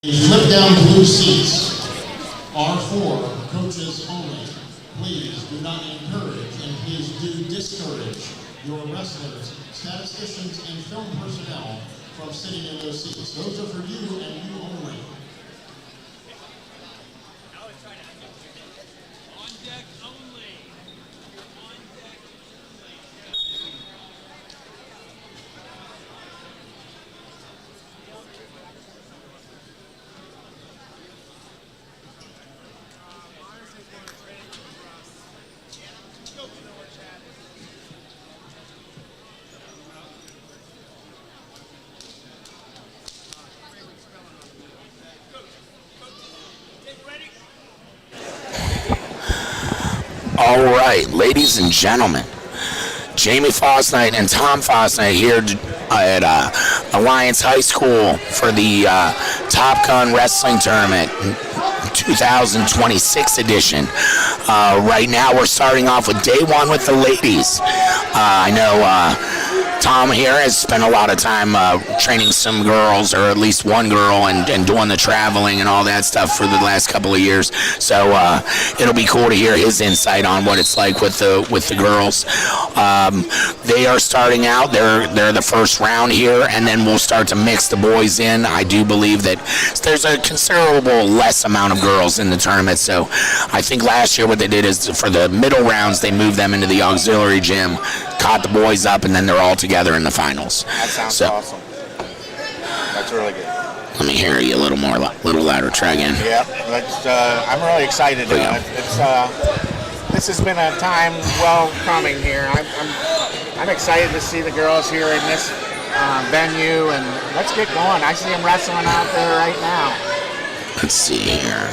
Flip down blue seats are for coaches only. Please do not encourage and please do discourage your wrestlers, statisticians, and film personnel from sitting in those seats. Those are for you and you only. On deck only. On deck only. All right, ladies and gentlemen, Jamie Fosnight and Tom Fosnight here at Alliance High School for the Top Gun Wrestling Tournament 2026 edition. Right now we're starting off with day one with the ladies. I know Tom here has spent a lot of time training some girls, or at least one girl, and doing the traveling and all that stuff for the last couple of years. So it'll be cool to hear his insight on what it's like with the girls. They are starting out. They're the first round here, and then we'll start to mix the boys in. I do believe that there's a considerable less amount of girls in the tournament. So I think last year what they did is for the middle rounds they moved them into the auxiliary gym, caught the boys up, and then they're all together in the finals. That sounds awesome. That's really good. Let me hear you a little more, little louder. Try again. Yeah, I'm really excited. This has been a time well coming here. I'm excited to see the girls here in this venue, and let's get going. I see them wrestling out there right now. Let's see here.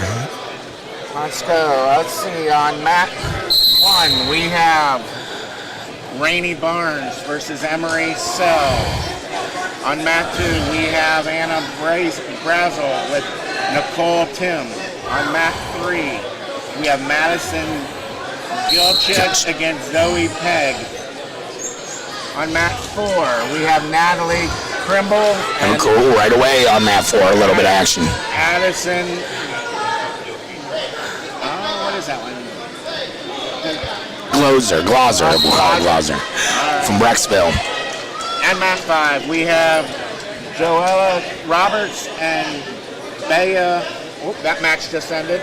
Let's go. Let's see. On mat 1, we have Rainey Barnes versus Emery Sell. On mat 2, we have Anna Brazel with Nicole Tim. On mat 3, we have Madison Gilchik against Zoe Pegg. On mat 4, we have Natalie Krimble. And cool, right away on mat 4, a little bit of action. Addison, what is that one? Glozer, we'll call it Glozer, from Brecksville. And mat 5, we have Joella Roberts and Bea. Oh, that match just ended.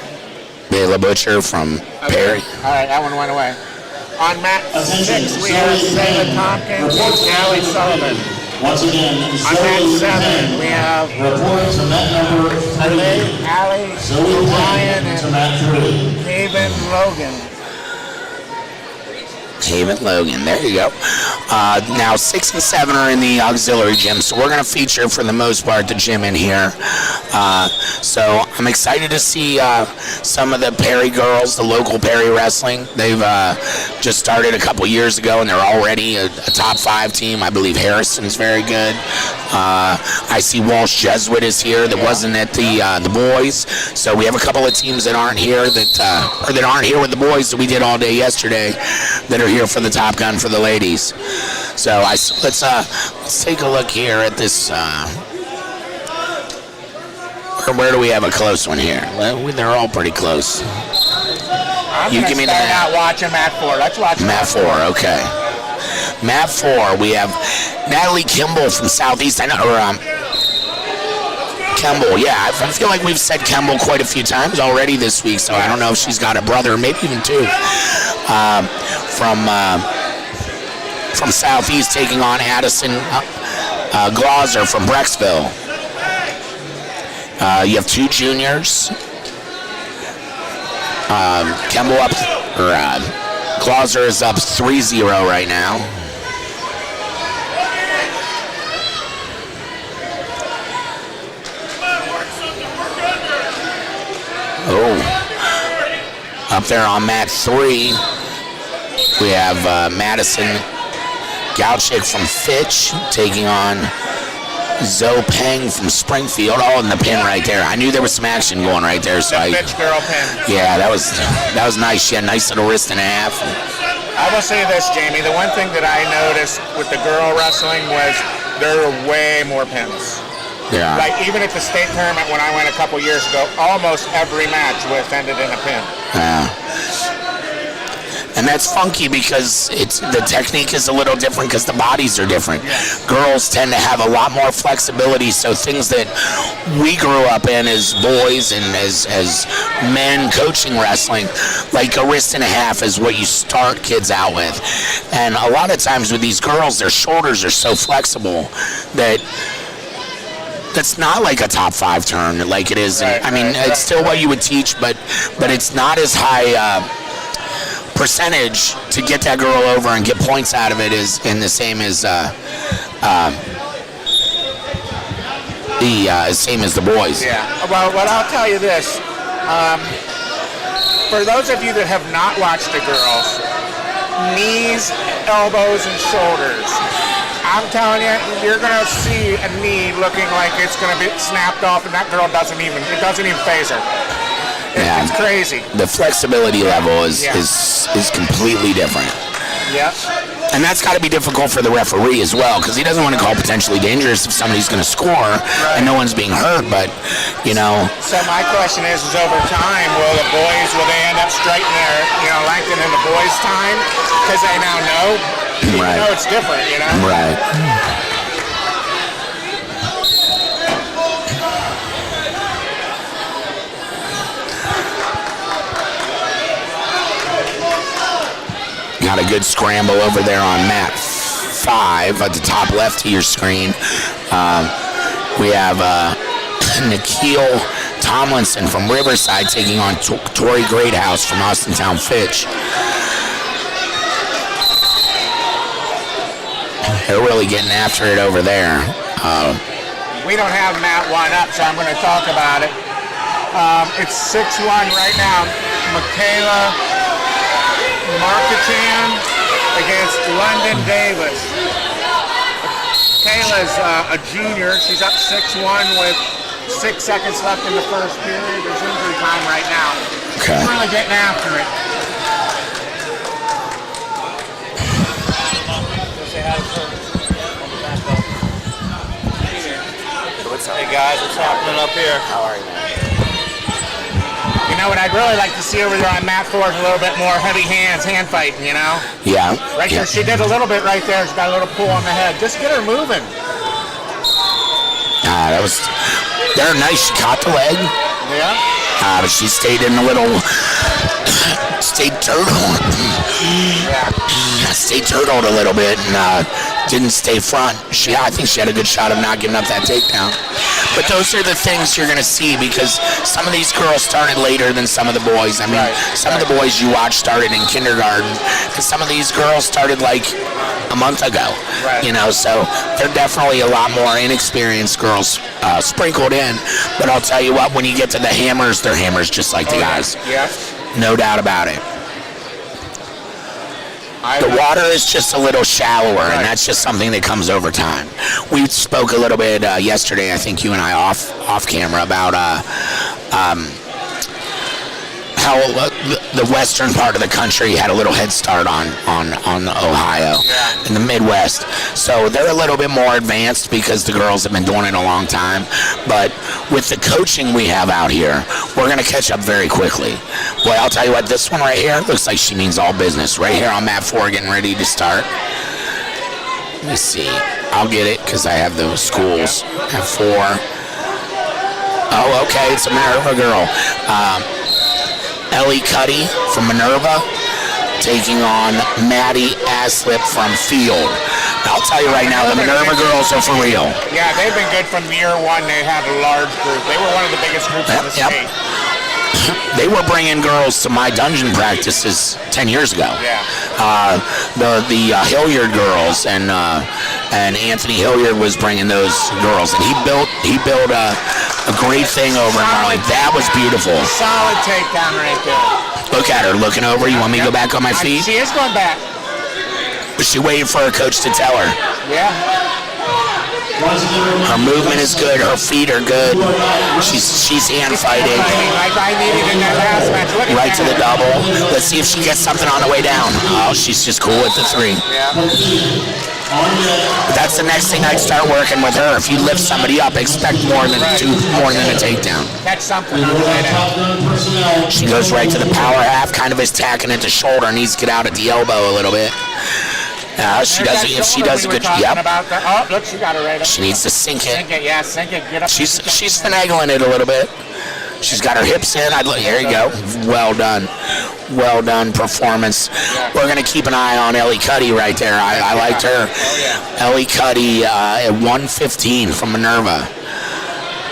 Bela Butcher from Perry. All right, that one went away. On mat 6, we have Sarah Tompkins and Allie Sullivan. Once again, On mat 7, we have reporting to mat number 3, Allie Zoe O'Brien Payne to and mat 3. Haven Logan. Haven Logan, there you go. Now 6 and 7 are in the auxiliary gym, so we're going to feature for the most part the gym in here. So I'm excited to see some of the Perry girls, the local Perry wrestling. They've just started a couple years ago, and they're already a top 5 team. I believe Harrison's very good. I see Walsh Jesuit is here that wasn't at the boys. So we have a couple of teams that aren't here that aren't here with the boys that we did all day yesterday that are here for the Top Gun for the ladies. So let's take a look here at this. Where do we have a close one here? They're all pretty close. I'm going to start out watching mat 4. Let's watch mat 4. Okay. Mat 4, we have Natalie Kimball from Southeast. Kemble, yeah. I feel like we've said Kemble quite a few times already this week, so I don't know if she's got a brother, maybe even 2. From Southeast, taking on Addison Glauser from Brecksville. You have 2 juniors. Kemble up, Glauser is up 3-0 right now. Oh, up there on mat 3, we have Madison Gauchik from Fitch taking on Zoe Peng from Springfield, all in the pin right there. I knew there was some action going right there, so Fitch girl pin. Yeah, that was nice. She had a nice little wrist and a half. I will say this, Jamie. The one thing that I noticed with the girl wrestling was there were way more pins. Yeah. Like even at the state tournament when I went a couple years ago, almost every match was ended in a pin. And that's funky because the technique is a little different because the bodies are different. Girls tend to have a lot more flexibility, so things that we grew up in as boys and as men coaching wrestling, like a wrist and a half is what you start kids out with. And a lot of times with these girls, their shoulders are so flexible that that's not like a top 5 turn like it is. Right, I mean, it's still what you would teach, but it's not as high percentage to get that girl over and get points out of it is in the same as the boys. Yeah. Well, I'll tell you this. For those of you that have not watched the girls, knees, elbows, and shoulders. I'm telling you, you're gonna see a knee looking like it's gonna be snapped off, and that girl doesn't even phase her. Yeah. It's crazy. The flexibility level is completely different. Yep. And that's got to be difficult for the referee as well, because he doesn't want to call potentially dangerous if somebody's going to score and no one's being hurt. But, you know. So my question is over time, will they end up straightening lengthening the boys' time because they now know? Right. You know it's different, you know? Right. Got a good scramble over there on mat 5 at the top left of your screen. We have Nikhil Tomlinson from Riverside taking on Tori Greathouse from Austintown Fitch. They're really getting after it over there. We don't have mat 1 up, so I'm going to talk about it. It's 6-1 right now. Michaela Markatan against London Davis. Kayla's a junior. She's up 6-1 with 6 seconds left in the first period. There's injury time right now. Okay. She's really getting after it. Hey guys, what's happening up here? How are you? You know what I'd really like to see over there on mat 4 is a little bit more heavy hands, hand fighting, you know? Yeah. Right there, she did a little bit right there. She got a little pull on the head. Just get her moving. They're nice. She caught the leg. Yeah. But she stayed in a little, stayed turtled. Stayed turtled a little bit and didn't stay front. I think she had a good shot of not giving up that takedown. But those are the things you're going to see because some of these girls started later than some of the boys. I mean, some of the boys you watch started in kindergarten, and some of these girls started like a month ago. Right. You know, so they're definitely a lot more inexperienced girls sprinkled in. But I'll tell you what, when you get to the hammers, they're hammers just like the guys. Yeah. No doubt about it. The water is just a little shallower, and that's just something that comes over time. We spoke a little bit yesterday, I think you and I off camera, about how the western part of the country had a little head start on Ohio in the Midwest. So they're a little bit more advanced because the girls have been doing it a long time. But with the coaching we have out here, we're going to catch up very quickly. Boy, I'll tell you what, this one right here looks like she means all business. Right here on mat 4, getting ready to start. Let me see. I'll get it because I have those schools at 4. Oh, okay, it's a Minerva girl. Ellie Cuddy from Minerva taking on Maddie Aslip from Field. I'll tell you right now, the Minerva girls are for real. Yeah, they've been good from year 1. They had a large group. They were one of the biggest groups in the state. They were bringing girls to my dungeon practices 10 years ago. Yeah. The Hilliard girls and Anthony Hilliard was bringing those girls, and he built a great thing over in Marley. That was beautiful. Solid takedown right there. Look at her looking over. You want me to go back on my feet? She is going back. Was she waiting for her coach to tell her? Yeah. Her movement is good. Her feet are good. She's hand fighting. Like I needed in that last match. Right to the double. Let's see if she gets something on the way down. Oh, she's just cool with the 3. Yeah. That's the next thing I'd start working with her. If you lift somebody up, expect more than a takedown. Catch something on the way down. She goes right to the power half, kind of is tacking into shoulder, needs to get out at the elbow a little bit. She does. If she does a good job, Oh, look, she got it right up. she needs to sink it. Sink it, yeah, sink it. Get up. She's finagling it a little bit. She's got her hips in. There you go. Well done performance. We're gonna keep an eye on Ellie Cuddy right there. I liked her. Ellie Cuddy at 115 from Minerva.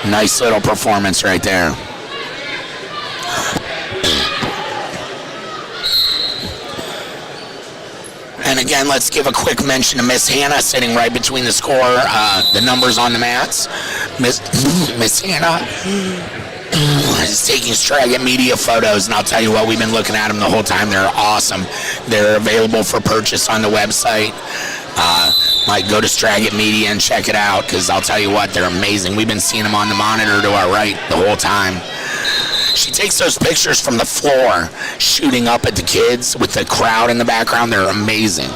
Nice little performance right there. And again, let's give a quick mention to Miss Hannah sitting right between the score, the numbers on the mats. Miss Hannah is taking Straggett Media photos, and I'll tell you what, we've been looking at them the whole time. They're awesome. They're available for purchase on the website. Might go to Straggett Media and check it out, because I'll tell you what, they're amazing. We've been seeing them on the monitor to our right the whole time. She takes those pictures from the floor, shooting up at the kids with the crowd in the background. They're amazing.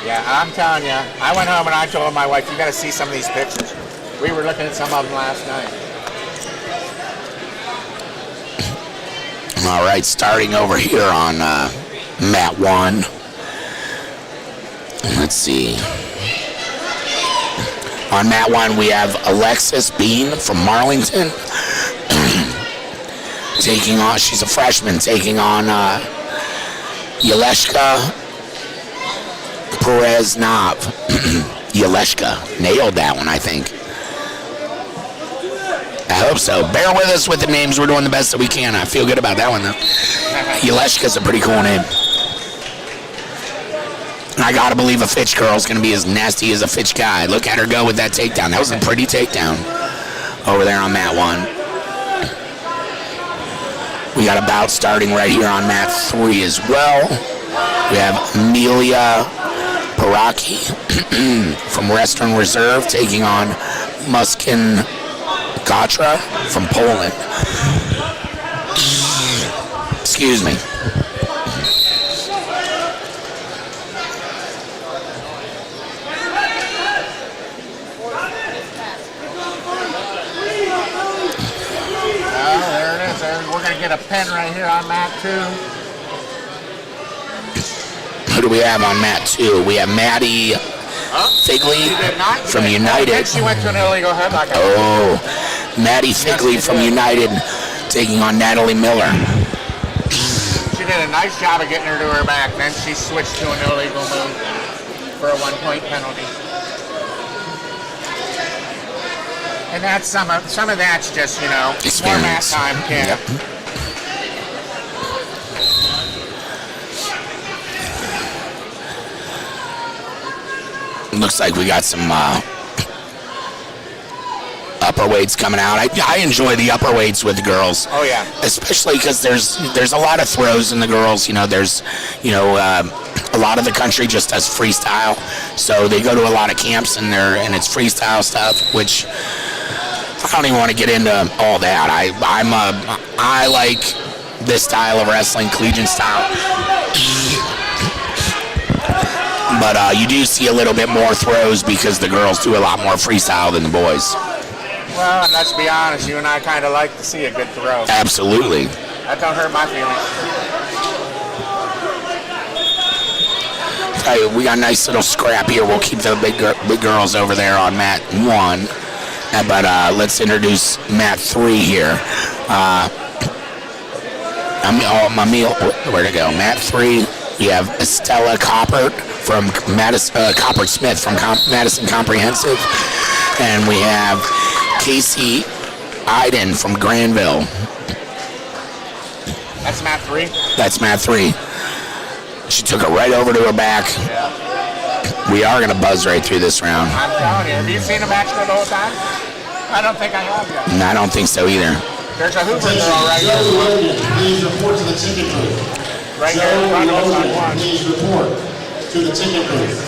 Yeah, I'm telling you, I went home and I told my wife, you got to see some of these pictures. We were looking at some of them last night. All right, starting over here on mat 1. Let's see. On mat 1, we have Alexis Bean from Marlington. Taking on, she's a freshman, taking on Yeleshka Perez-Nav. Yeleshka. Nailed that one, I think. I hope so. Bear with us with the names. We're doing the best that we can. I feel good about that one, though. Yeleshka's a pretty cool name. And I gotta believe a Fitch girl's gonna be as nasty as a Fitch guy. Look at her go with that takedown. That was a pretty takedown over there on mat 1. We got a bout starting right here on mat 3 as well. We have Amelia Paraki from Western Reserve taking on Muskin Gatra from Poland. Excuse me. We're going to get a pen right here on mat 2. Who do we have on mat 2? We have Maddie Figley from United. She went to an illegal headlock. Oh, Maddie Figley from United taking on Natalie Miller. She did a nice job of getting her to her back. Then she switched to an illegal move for a 1-point penalty. And that's some of that's just, you know, more mat time, yeah. Yep. Looks like we got some upper weights coming out. I enjoy the upper weights with the girls. Oh yeah. Especially because there's a lot of throws in the girls. You know, there's a lot of the country just does freestyle, so they go to a lot of camps and it's freestyle stuff, which I don't even want to get into all that. I like this style of wrestling, collegiate style. But you do see a little bit more throws because the girls do a lot more freestyle than the boys. Well, and let's be honest, you and I kind of like to see a good throw. Absolutely. That don't hurt my feelings. Tell you, we got a nice little scrap here. We'll keep the big girls over there on mat 1. But let's introduce mat 3 here. Where'd it go? Mat 3, we have Estella Coppert from Coppert Smith from Madison Comprehensive. And we have Casey Iden from Granville. That's mat 3? That's mat 3. She took it right over to her back. Yeah. We are going to buzz right through this round. I'm telling you, have you seen the match the whole time? I don't think I have yet. No, I don't think so either. There's a Hoover girl right here. Please report to the ticket booth. Right here in front of us on 1. Please report to the ticket booth.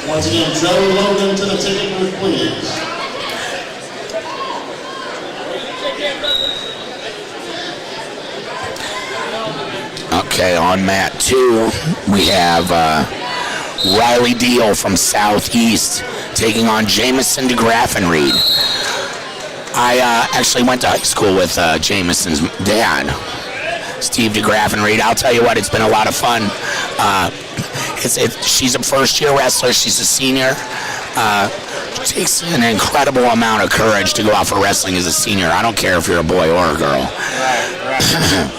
Once again, Joe Logan to the ticket booth, please. Okay, on mat 2, we have Riley Deal from Southeast taking on Jamison DeGraffenreid. I actually went to high school with Jamison's dad, Steve DeGraffenreid. I'll tell you what, it's been a lot of fun. She's a first-year wrestler. She's a senior. It takes an incredible amount of courage to go out for wrestling as a senior. I don't care if you're a boy or a girl. Right.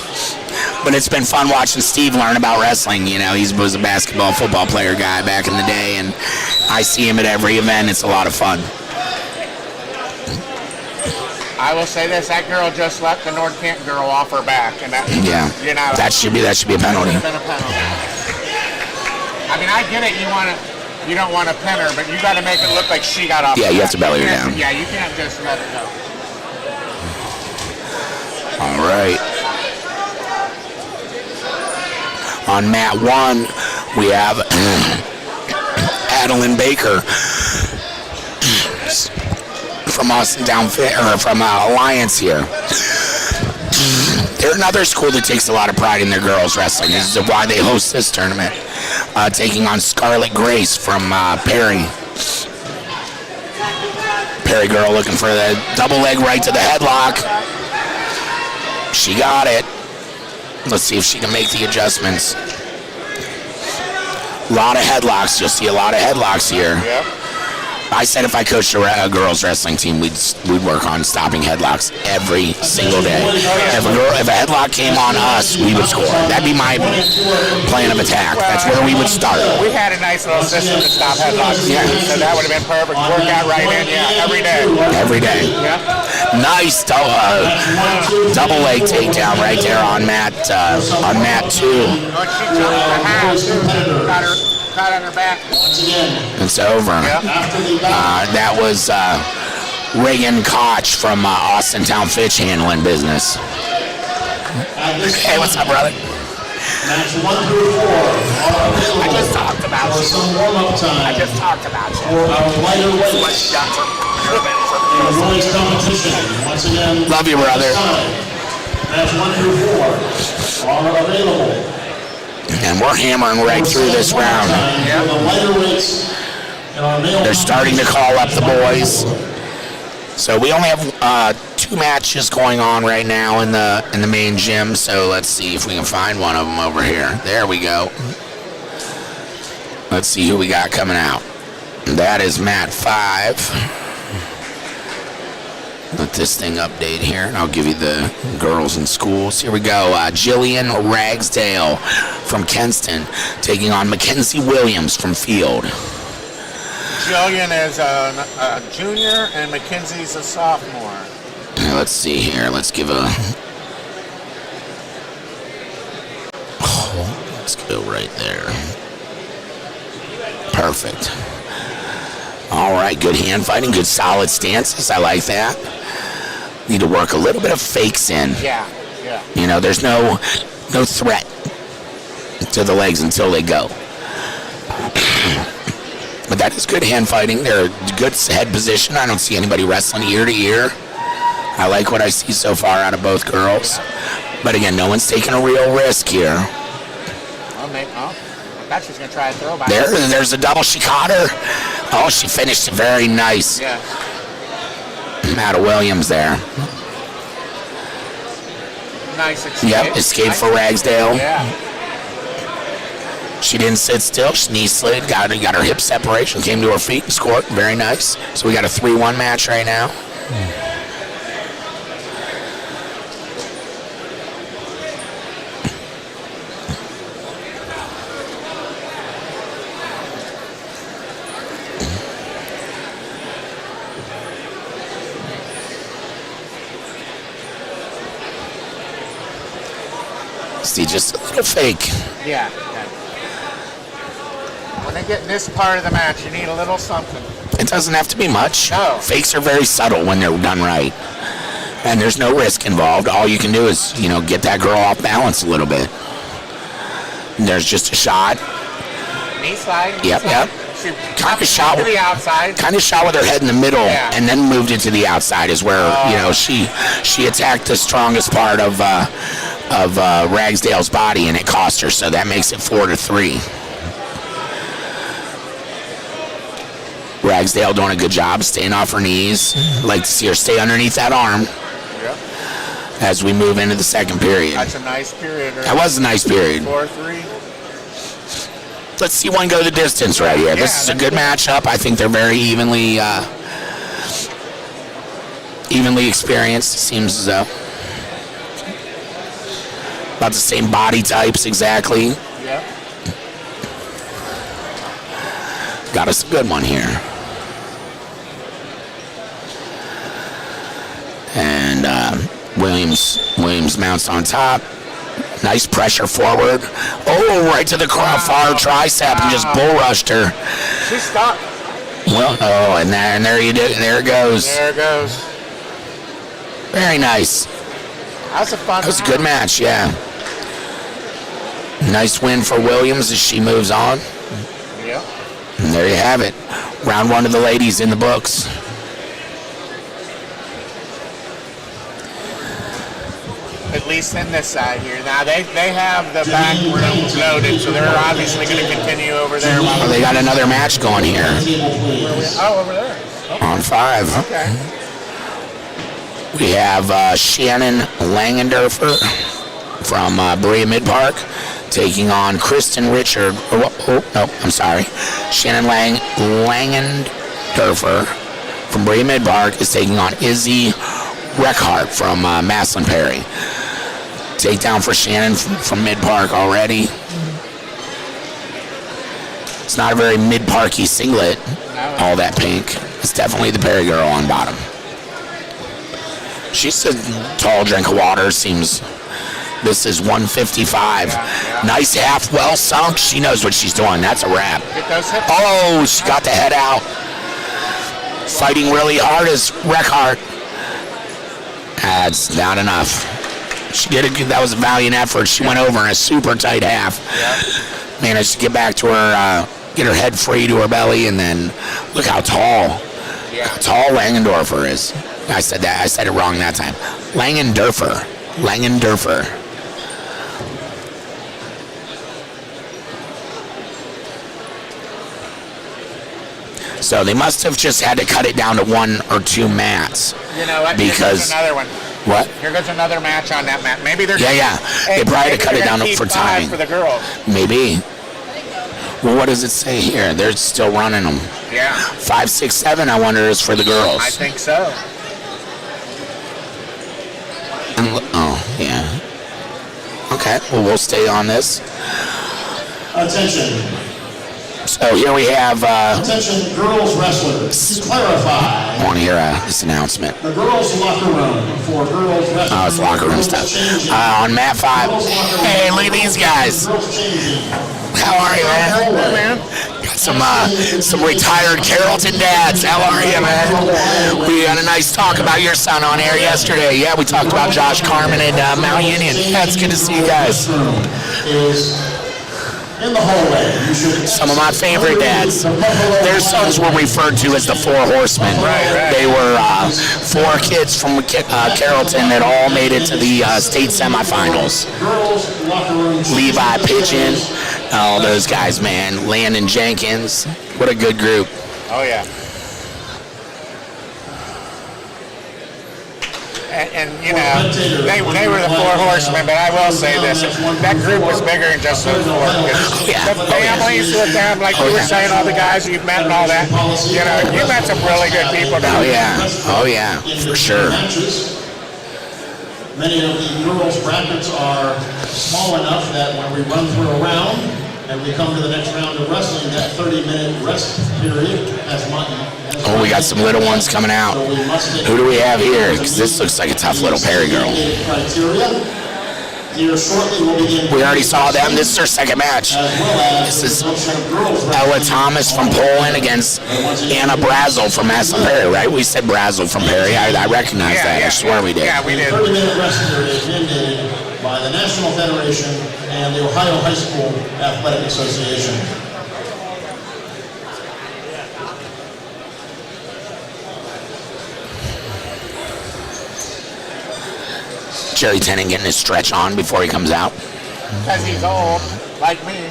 But it's been fun watching Steve learn about wrestling. You know, he was a basketball, football player guy back in the day, and I see him at every event. It's a lot of fun. I will say this: that girl just let the North Canton girl off her back, and that That should be a penalty. Been a penalty. I mean, I get it. You don't want to pin her, but you got to make it look like she got off. Yeah, you have to belly her down. Yeah, you can't just let it go. All right. On mat 1, we have Adeline Baker from Austin from Alliance here. They're another school that takes a lot of pride in their girls wrestling. This is why they host this tournament. Taking on Scarlett Grace from Perry. Perry girl looking for the double leg right to the headlock. She got it. Let's see if she can make the adjustments. A lot of headlocks. You'll see a lot of headlocks here. Yep. I said if I coached a girls wrestling team, we'd work on stopping headlocks every single day. If a headlock came on us, we would score. That'd be my plan of attack. That's where we would start. We had a nice little system to stop headlocks. Yeah. So that would have been perfect. Work out right in, every day. Every day. Yeah. Nice double leg takedown right there on mat 2. Oh, she jumped the half, too. Caught on her back. It's over. Yep. That was Reagan Koch from Austintown Fitch handling business. Hey, what's up, brother? Match 1 through 4 I just talked about for you. some warm-up time. I just talked about you. For our lighter What weights you done for in the boys competition. Once again, Love you, brother. Match 1 through 4 are available. And we're hammering right through this round. For the lighter weights in our male They're starting to call up the boys. So we only have 2 matches going on right now in the main gym. So let's see if we can find one of them over here. There we go. Let's see who we got coming out. That is mat 5. Let this thing update here, and I'll give you the girls in schools. Here we go. Jillian Ragsdale from Kenston taking on Mackenzie Williams from Field. Jillian is a junior and Mackenzie's a sophomore. Let's see here. Let's give a... Oh, let's go right there. Perfect. All right, good hand fighting, good solid stances. I like that. Need to work a little bit of fakes in. Yeah. You know, there's no threat to the legs until they go. But that is good hand fighting. They're good head position. I don't see anybody wrestling ear to ear. I like what I see so far out of both girls. But again, no one's taking a real risk here. I thought she was going to try a throw by. There's a double. She caught her. Oh, she finished it very nice. Yeah. Out of Williams there. Nice escape. Yep, escape for Ragsdale. Yeah. She didn't sit still. She knee slid, got her hip separation, came to her feet and scored. Very nice. So we got a 3-1 match right now. See, just a little fake. Yeah. When they get in this part of the match, you need a little something. It doesn't have to be much. No. Fakes are very subtle when they're done right. And there's no risk involved. All you can do is, get that girl off balance a little bit. And there's just a shot. Knee slide. Yep. She Kind of shot to the outside. Kind of shot with her head in the middle, Yeah. and then moved it to the outside. Is where she attacked the strongest part of Ragsdale's body, and it cost her. So that makes it 4-3. Ragsdale doing a good job staying off her knees. Like to see her stay underneath that arm Yep. as we move into the second period. That's a nice period. That was a nice period. 4-3. Let's see one go the distance right here. This is a good matchup. I think they're very evenly experienced. Seems as though about the same body types exactly. Yep. Got us a good one here. And Williams mounts on top. Nice pressure forward. Oh, right to the far tricep and just bull rushed her. She stopped. Well, oh, and there you do. There it goes. There it goes. Very nice. That's a fun. That was a good match, yeah. Nice win for Williams as she moves on. Yep. And there you have it. Round one of the ladies in the books. At least in this side here. Now they have the back room loaded, so they're obviously going to continue over there. Well, they got another match going here Oh, over there. on 5. Okay. We have Shannon Langendorfer from Berea Mid-Park taking on Kristen Richard. Shannon Langendorfer from Berea Mid-Park is taking on Izzy Reckhart from Maslin Perry. Takedown for Shannon from Mid-Park already. It's not a very Mid-Parky singlet, all that pink. It's definitely the Perry girl on bottom. She's a tall drink of water, seems. This is 155. Nice half, well sunk. She knows what she's doing. That's a wrap. Oh, she got the head out. Fighting really hard is Reckhart. That's not enough. She did that was a valiant effort. She went over in a super tight half. Managed to get back to her, get her head free to her belly, and then look how tall. How tall Langendorfer is. I said that. I said it wrong that time. Langendorfer. So they must have just had to cut it down to 1 or 2 mats. You know what? Because Here goes another one. What? Here goes another match on that mat. Maybe they're Yeah. They probably had to cut it down for timing. For the girls. Maybe. Well, what does it say here? They're still running them. Yeah. 5, 6, 7. I wonder is for the girls. I think so. Oh, yeah. Okay. Well, we'll stay on this. Attention. So here we have. Attention, girls wrestlers. To clarify, I want to hear this announcement. the girls' locker room for girls wrestling. Oh, it's locker room stuff. On mat 5. Hey, look at these guys. How are you, man? Got some retired Carrollton dads. How are you, man? We had a nice talk about your son on air yesterday. Yeah, we talked about Josh Carmen and Mount Union. Yeah, it's good to see you guys. Is in the hallway. You should Some of my favorite dads. Their sons were referred to as the 4 horsemen. Right. They were 4 kids from Carrollton that all made it to the state semifinals. girls' locker room. Levi Pigeon, all those guys, man. Landon Jenkins. What a good group. Oh, yeah. And you know, they were the 4 horsemen, but I will say this, that group was bigger than just those 4. The families with them, like you were saying, all the guys you've met and all that, you know, you met some really good people down there. Oh yeah, for sure. Many of the girls' brackets are small enough that when we run through a round and we come to the next round of wrestling, that 30-minute rest period has Oh, we got some little ones coming out. Who do we have here? Because this looks like a tough little Perry girl. We already saw them. This is their second match. This is Ella Thomas from Poland against Anna Brazel from Maslin Perry, right? We said Brazel from Perry. I recognize that. I swear we did. Yeah, we did. 30-minute rest period mandated by the National Federation and the Ohio High School Athletic Association. Jerry Tennant getting his stretch on before he comes out. Because he's old, like me.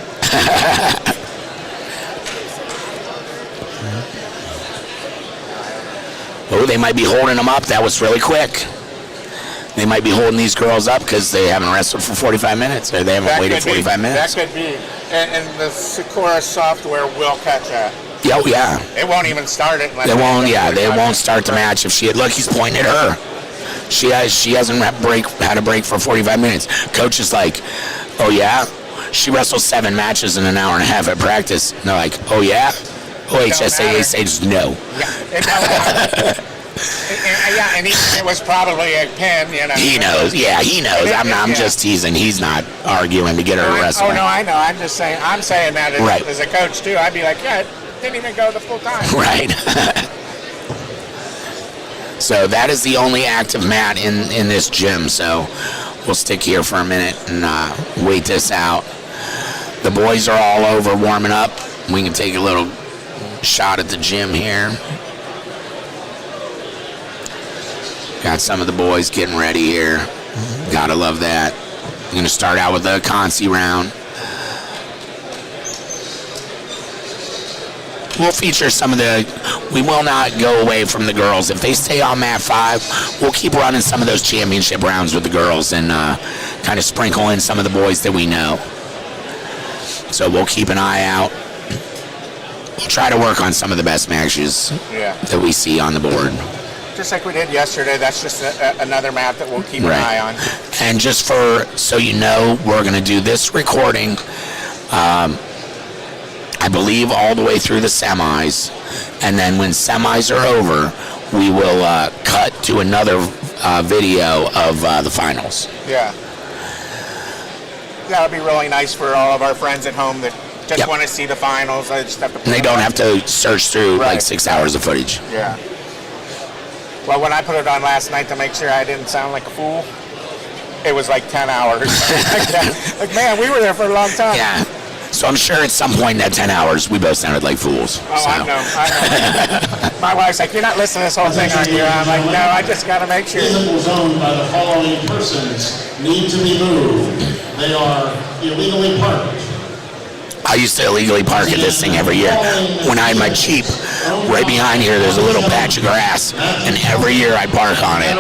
they might be holding them up. That was really quick. They might be holding these girls up because they haven't wrestled for 45 minutes, or they haven't waited 45 minutes. That could be. And the Sakura software will catch that. Oh, yeah. It won't even start it. They won't. Yeah, they won't start the match if she. Look, he's pointing at her. She hasn't had a break for 45 minutes. Coach is like, oh yeah, she wrestled 7 matches in an hour and a half at practice. And they're like, oh yeah. OHSAA says no. Yeah, it don't matter. And it was probably a pin, you know. He knows. Yeah, he knows. I'm just teasing. He's not arguing to get her to wrestle. Oh no, I know. I'm just saying. I'm saying that as a coach too. I'd be like, yeah, it didn't even go the full time. Right. So that is the only active mat in this gym. So we'll stick here for a minute and wait this out. The boys are all over warming up. We can take a little shot at the gym here. Got some of the boys getting ready here. Gotta love that. I'm gonna start out with the Consi round. We'll feature some of we will not go away from the girls. If they stay on mat 5, we'll keep running some of those championship rounds with the girls and kind of sprinkle in some of the boys that we know. So we'll keep an eye out. We'll try to work on some of the best matches that we see on the board. Just like we did yesterday, that's just another mat that we'll keep an eye on. And just so you know, we're going to do this recording, I believe, all the way through the semis. And then when semis are over, we will cut to another video of the finals. Yeah. That would be really nice for all of our friends at home that just want to see the finals. I just have to. And they don't have to search through like 6 hours of footage. Yeah. Well, when I put it on last night to make sure I didn't sound like a fool, it was like 10 hours. Like, man, we were there for a long time. Yeah. So I'm sure at some point in that 10 hours, we both sounded like fools. Oh, so. I know. My wife's like, you're not listening to this whole thing on here. I'm like, no, I just got to make sure. Vehicles owned by the following persons need to be moved. They are illegally parked. I used to illegally park at this thing every year. When I had my Jeep, right behind here, there's a little patch of grass, and every year I park on it.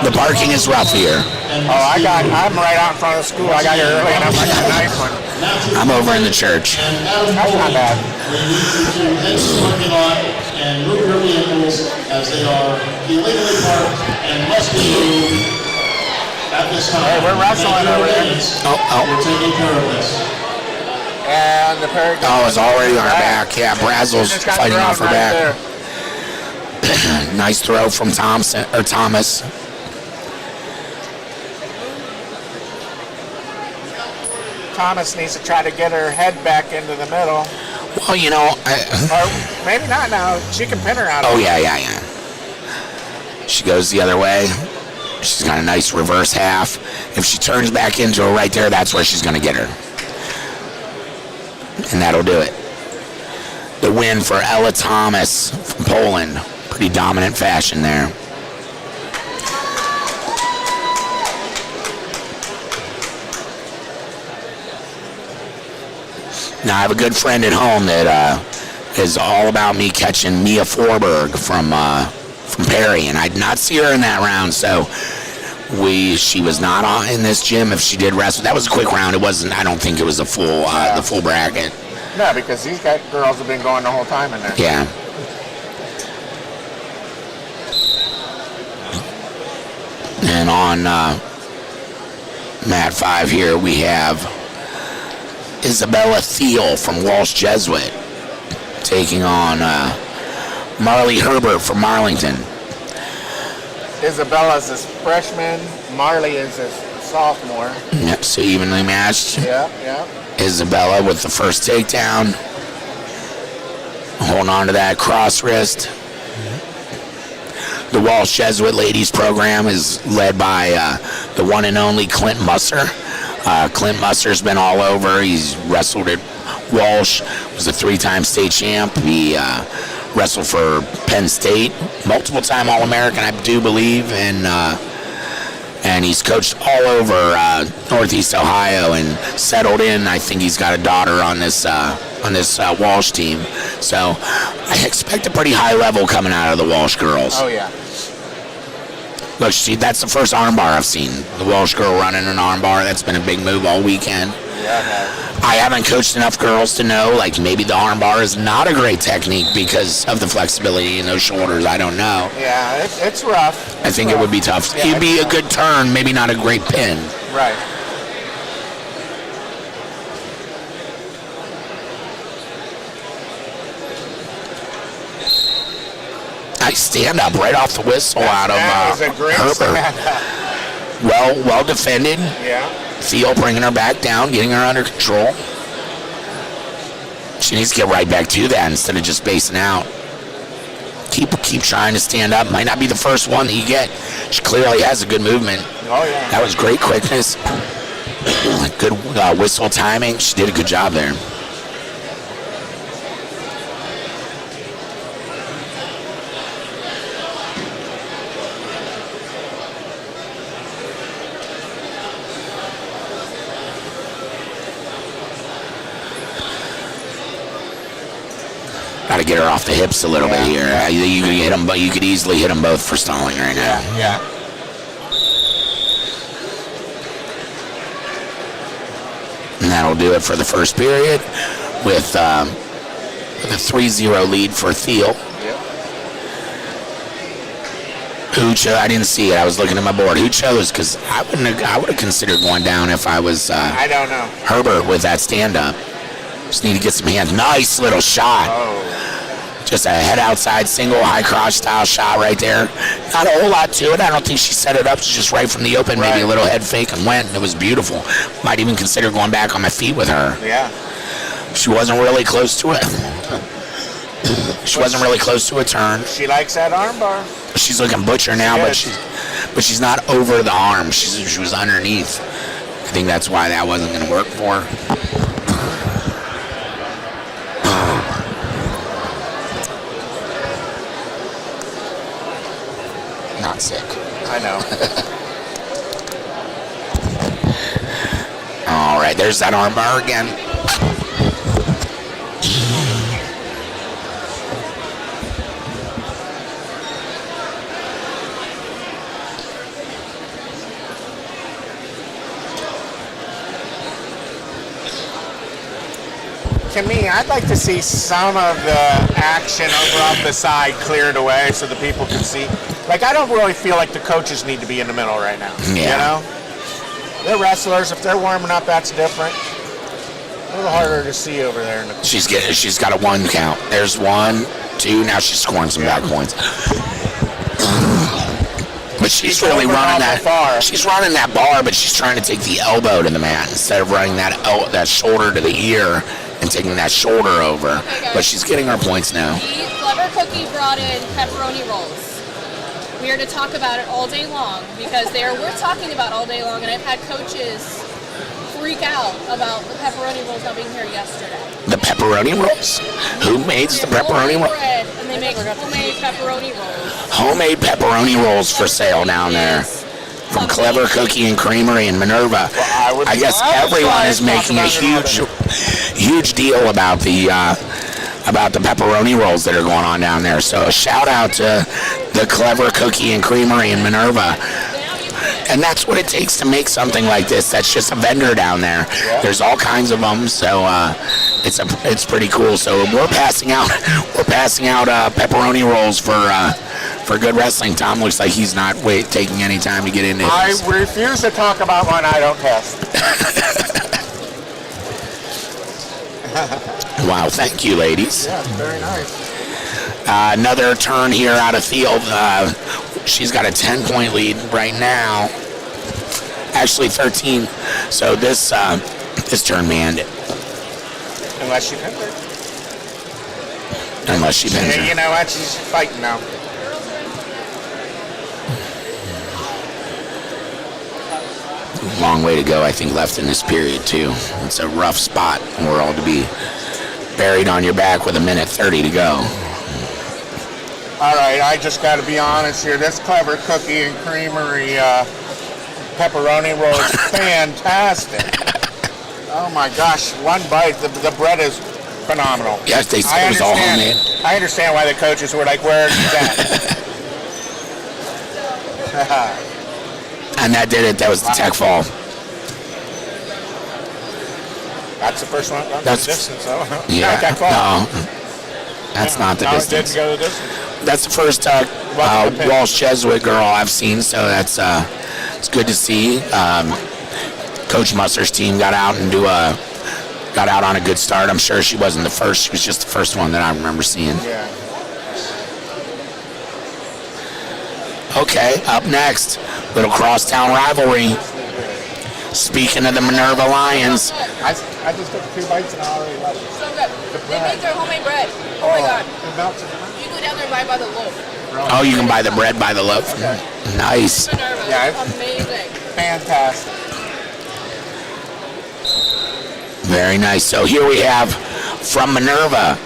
The parking is rough here. Oh, I'm right out in front of the school. I got here early enough. I got a nice one. I'm over in the church. That's not bad. We need you to head to the parking lot and move your vehicles as they are illegally parked and must be moved at this time. Hey, we're wrestling over there. We're taking care of this. And the parade. Oh, it's already on her back. Yeah, Brazel's fighting off her back. Nice throw from Thomas. Thomas needs to try to get her head back into the middle. Well, you know. Or maybe not now. She can pin her out. Oh, yeah. She goes the other way. She's got a nice reverse half. If she turns back into her right there, that's where she's going to get her. And that'll do it. The win for Ella Thomas from Poland. Pretty dominant fashion there. Now, I have a good friend at home that is all about me catching Mia Forberg from Perry, and I did not see her in that round, so she was not in this gym. If she did wrestle, that was a quick round. It wasn't. I don't think it was the full bracket. No, because these girls have been going the whole time in there. Yeah. And on mat 5 here, we have Isabella Thiel from Walsh Jesuit taking on Marley Herbert from Marlington. Isabella's a freshman. Marley is a sophomore. Yep, so evenly matched. Yeah. Isabella with the first takedown. Holding on to that cross wrist. The Walsh Jesuit ladies program is led by the one and only Clint Musser. Clint Musser's been all over. He's wrestled at Walsh, was a 3-time state champ. He wrestled for Penn State, multiple-time All-American, I do believe, and he's coached all over Northeast Ohio and settled in. I think he's got a daughter on this Walsh team. So I expect a pretty high level coming out of the Walsh girls. Oh, yeah. Look, that's the first armbar I've seen. The Walsh girl running an armbar. That's been a big move all weekend. Yeah, I haven't coached enough girls to know, like, maybe the armbar is not a great technique because of the flexibility in those shoulders. I don't know. yeah, it's rough. I think it would be tough. Yeah, It'd be a good turn, maybe not a great pin. Right. Nice stand up right off the whistle out of That was a great Herbert. stand-up. Well defended. Yeah. Theo bringing her back down, getting her under control. She needs to get right back to that instead of just basing out. Keep trying to stand up. Might not be the first one that you get. She clearly has a good movement. Oh, yeah. That was great quickness. Good whistle timing. She did a good job there. Got to get her off the hips a little bit here. You could hit them, but you could easily hit them both for stalling right now. Yeah. And that'll do it for the first period with a 3-0 lead for Thiel. Who chose? I didn't see it. I was looking at my board. Who chose? Because I would have considered going down if I was I don't know. Herbert with that stand up. Just need to get some hands. Nice little shot. Oh. Just a head outside single high cross style shot right there. Not a whole lot to it. I don't think she set it up. It's just right from the open, maybe a little head fake and went. It was beautiful. Might even consider going back on my feet with her. Yeah. She wasn't really close to it. She wasn't really close to a turn. She likes that armbar. She's looking butcher now, but she's not over the arm. She was underneath. I think that's why that wasn't going to work for her. Not sick. I know. All right, there's that armbar again. To me, I'd like to see some of the action over off the side cleared away so the people can see. Like, I don't really feel like the coaches need to be in the middle right now. Yeah. You know? They're wrestlers. If they're warming up, that's different. A little harder to see over there. She's got a 1 count. There's 1, 2. Now she's scoring some back points. But she's really running that. Far. She's running that bar, but she's trying to take the elbow to the mat instead of running that shoulder to the ear and taking that shoulder over. Okay, But she's getting her points now. The Clever Cookie brought in pepperoni rolls. We are to talk about it all day long because we're talking about all day long, and I've had coaches freak out about the pepperoni rolls not being here yesterday. The pepperoni rolls? Who made the pepperoni rolls? Bread, and they make homemade pepperoni rolls. Homemade pepperoni rolls for sale down there. From Clever Cookie and Creamery in Minerva. I guess everyone is making a huge deal about the pepperoni rolls that are going on down there. So a shout out to the Clever Cookie and Creamery in Minerva. And that's what it takes to make something like this. That's just a vendor down there. Yeah. There's all kinds of them, so it's pretty cool. So we're passing out pepperoni rolls for good wrestling. Tom looks like he's not taking any time to get into it. I refuse to talk about one I don't test. Wow, thank you, ladies. Yeah, very nice. Another turn here out of field. She's got a 10-point lead right now. Actually 13. So this turn may end it. Unless she pins her. Unless she pins her. You know what? She's fighting now. Long way to go, I think, left in this period, too. It's a rough spot. We're all to be buried on your back with 1:30 to go. All right, I just got to be honest here. This Clever Cookie and Creamery pepperoni roll is fantastic. Oh my gosh, one bite, the bread is phenomenal. Yes, they said it was all homemade. I understand why the coaches were like, "Where's that?" And that did it. That was the tech fall. That's the first one. That's the distance, though. Yeah. No, tech fall. No, that's not the No, it distance. didn't go the distance. That's the first Walsh Jesuit girl I've seen, so that's it's good to see. Coach Musser's team got out on a good start. I'm sure she wasn't the first; she was just the first one that I remember seeing. Yeah. Okay, up next, little crosstown rivalry. Speaking of the Minerva Lions, I just took 2 bites and I already love it. So good. They make their homemade bread. Oh my God. It melts in your mouth. You go down there and buy by the loaf. oh, you can buy the bread by the loaf. Nice. Minerva. Yeah, It's amazing. Fantastic. Very nice. So here we have from Minerva,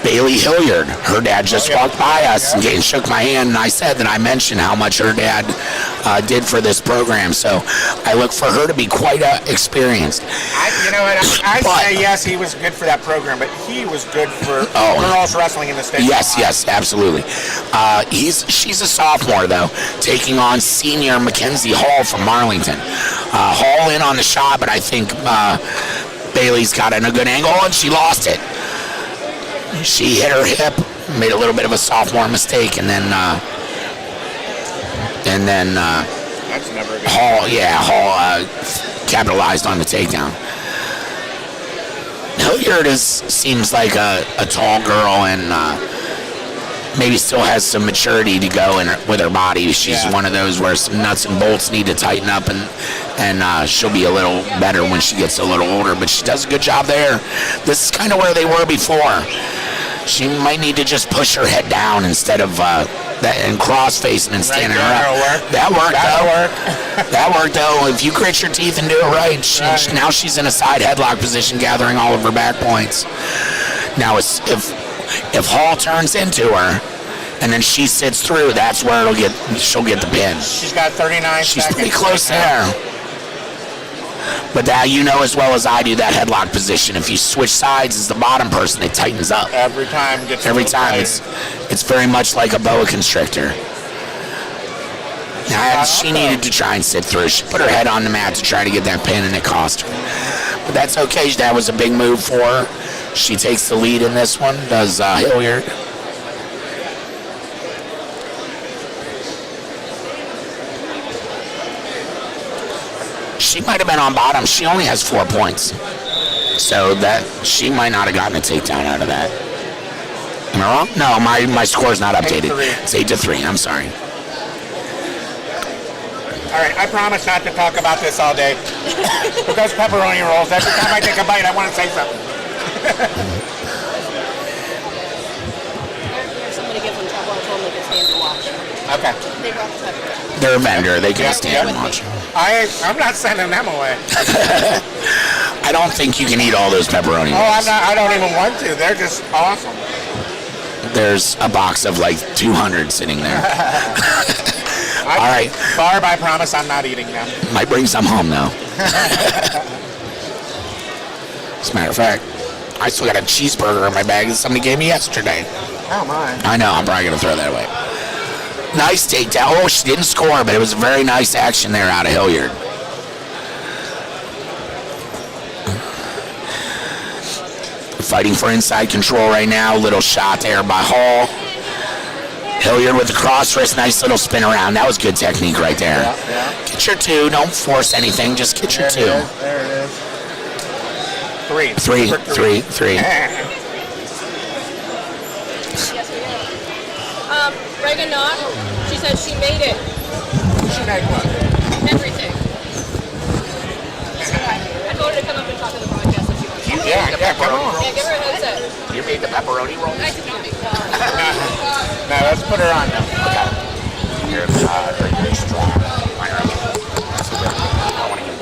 Bailey Hilliard. Her dad just walked by us and shook my hand, and I said that I mentioned how much her dad did for this program. So I look for her to be quite experienced. You know what? I say yes, he was good for that program, but he was good for girls wrestling in the state. Yes, absolutely. She's a sophomore though, taking on senior Mackenzie Hall from Marlington. Hall in on the shot, but I think Bailey's got it in a good angle, and she lost it. She hit her hip, made a little bit of a sophomore mistake, and then That's never good. Hall capitalized on the takedown. Hilliard seems like a tall girl and maybe still has some maturity to go with her body. She's one of those where some nuts and bolts need to tighten up, and she'll be a little better when she gets a little older. But she does a good job there. This is kind of where they were before. She might need to just push her head down instead of and cross facing and standing her up. That worked though. If you grit your teeth and do it right, now she's in a side headlock position, gathering all of her back points. Now, if Hall turns into her, and then she sits through, that's where she'll get the pin. She's got 39 She's seconds. pretty close there. But that, you know as well as I do, that headlock position, if you switch sides as the bottom person, it tightens up. Every time. It's very much like a boa constrictor. Now, she needed to try and sit through. She put her head on the mat to try to get that pin, and it cost her. But that's okay. That was a big move for her. She takes the lead in this one, does Hilliard. She might have been on bottom. She only has 4 points. So that she might not have gotten a takedown out of that. Am I wrong? No, my score's not updated. 8-3. It's 8-3. I'm sorry. All right, I promise not to talk about this all day. But those pepperoni rolls, every time I take a bite, I want to say something. If somebody gives them trouble, I told them they can stand and watch. Okay. They brought the pepper. They're a vendor. They can stand and watch. I'm not sending them away. I don't think you can eat all those pepperoni Oh, rolls. I don't even want to. They're just awesome. There's a box of like 200 sitting there. All right. Barb, I promise I'm not eating them. Might bring some home though. As a matter of fact, I still got a cheeseburger in my bag that somebody gave me yesterday. Oh, my. I know, I'm probably going to throw that away. Nice takedown. Oh, she didn't score, but it was a very nice action there out of Hilliard. Fighting for inside control right now. Little shot there by Hall. Hilliard with the cross wrist. Nice little spin around. That was good technique right there. Yeah. Get your 2. Don't force anything. Just get your 2. There it is. 3. 3. Yes, we do. Reagan Knott, she said she made it. She made what? Everything. I told her to come up and talk to the podcast if she wants. Yeah, come on. Yeah, give her a headset. You made the pepperoni roll? I did not make that. Now, let's put her on now. Okay. Here's very strong. I want to get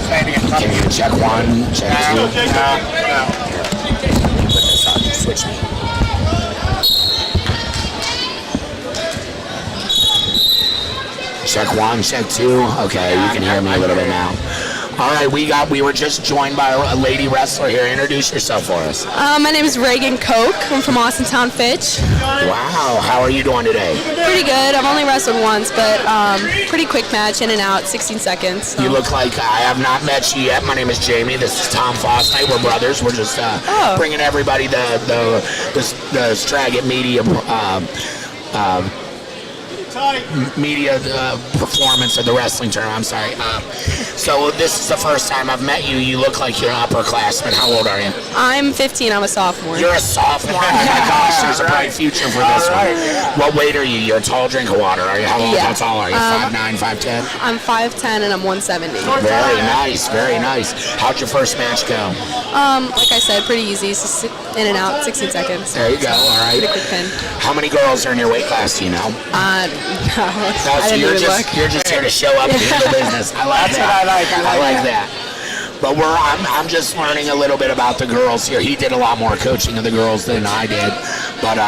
Say it again. Can you check one, check two? No. Put this on. Switch me. Check one, check two. Okay, you can hear me a little bit now. All right, we were just joined by a lady wrestler here. Introduce yourself for us. My name is Reagan Koch. I'm from Austintown Fitch. Wow, how are you doing today? Pretty good. I've only wrestled once, but pretty quick match, in and out, 16 seconds. So. You look like I have not met you yet. My name is Jamie. This is Tom Fosnight. We're brothers. We're just bringing everybody the Straggett Media media performance of the wrestling tournament. I'm sorry. So this is the first time I've met you. You look like you're an upperclassman. How old are you? I'm 15. I'm a sophomore. You're a sophomore? Oh my gosh, there's a bright future for this one. What weight are you? You're a tall drink of water. Are you? How tall are you? 5'9", 5'10"? I'm 5'10", and I'm 170. Very nice, very nice. How'd your first match go? Like I said, pretty easy. Just in and out, 16 seconds. There you go. All right. Pretty quick pin. How many girls are in your weight class? Do you know? No, I So didn't even look. you're just here to show up and do the business. I like that. I like that. But I'm just learning a little bit about the girls here. He did a lot more coaching of the girls than I did. But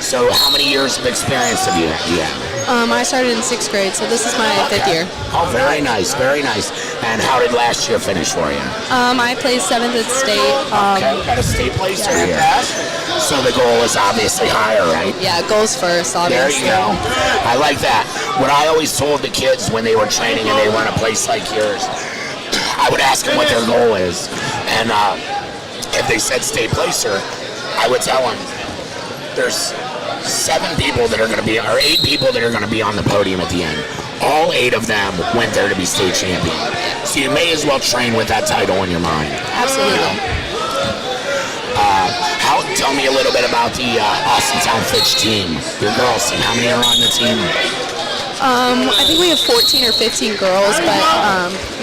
so how many years of experience have you had? I started in 6th grade, so this is my 5th year. Oh, very nice, very nice. And how did last year finish for you? I placed 7th at state. Okay, got a state placer here. So the goal is obviously higher, right? Yeah, goals first, obviously. There you go. I like that. What I always told the kids when they were training and they run a place like yours, I would ask them what their goal is. And if they said state placer, I would tell them there's 7 people that are going to be, or 8 people that are going to be on the podium at the end. All 8 of them went there to be state champion. So you may as well train with that title in your mind. Absolutely. Tell me a little bit about the Austintown Fitch team, your girls team. How many are on the team? I think we have 14 or 15 girls, but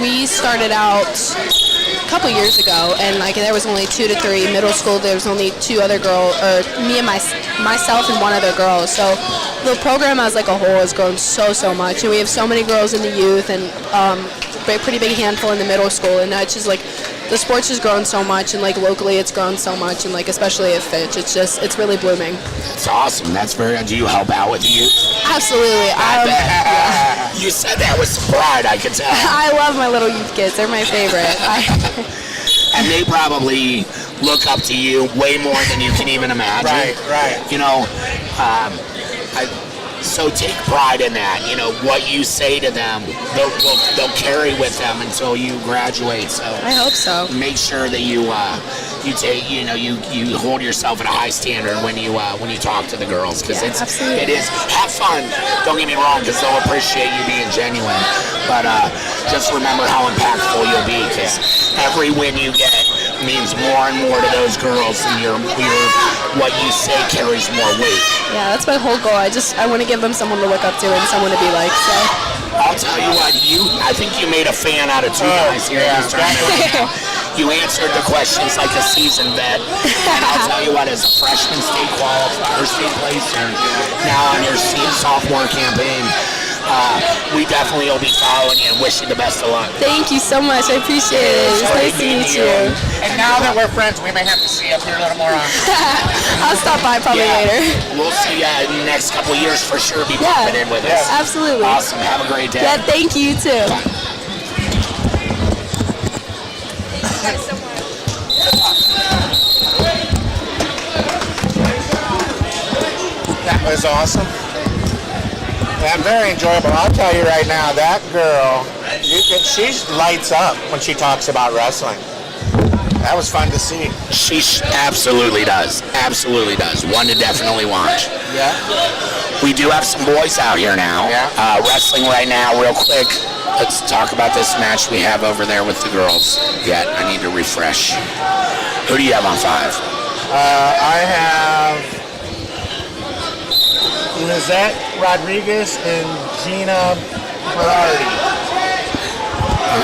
we started out a couple years ago, and like there was only 2 to 3. Middle school, there was only 2 other girls, or me and myself and 1 other girl. So the program as like a whole has grown so much, and we have so many girls in the youth, and a pretty big handful in the middle school, and it's just like the sports has grown so much, and like locally it's grown so much, and like especially at Fitch, it's really blooming. That's awesome. That's very. Do you help out with the youth? Absolutely. You said that with some pride, I could tell. I love my little youth kids. They're my favorite. And they probably look up to you way more than you can even imagine. Right. You know, so take pride in that. You know, what you say to them, they'll carry with them until you graduate. So I hope so. Make sure that you take, you hold yourself at a high standard when you talk to the girls, because it is have fun. Don't get me wrong, because they'll appreciate you being genuine. But just remember how impactful you'll be, because every win you get means more and more to those girls, and what you say carries more weight. Yeah, that's my whole goal. I want to give them someone to look up to and someone to be like. So I'll tell you what, I think you made a fan out of 2 guys here in this tournament. You answered the questions like a seasoned vet. And I'll tell you what, as a freshman state qualifier, state placer, now on your sophomore campaign, we definitely will be following you and wish you the best of luck. Thank you so much. I appreciate it. It's nice to meet you. And now that we're friends, we may have to see you up here a little more often. I'll stop by probably later. We'll see you in the next couple of years for sure. Be popping in with us. Absolutely. Awesome. Have a great day. Yeah, thank you too. That was awesome. Yeah, very enjoyable. I'll tell you right now, that girl, she lights up when she talks about wrestling. That was fun to see. She absolutely does. Absolutely does. One to definitely watch. Yeah. We do have some boys out here now. Yeah. Wrestling right now, real quick. Let's talk about this match we have over there with the girls. Yeah, I need to refresh. Who do you have on 5? I have Lizette Rodriguez and Gina Berardi.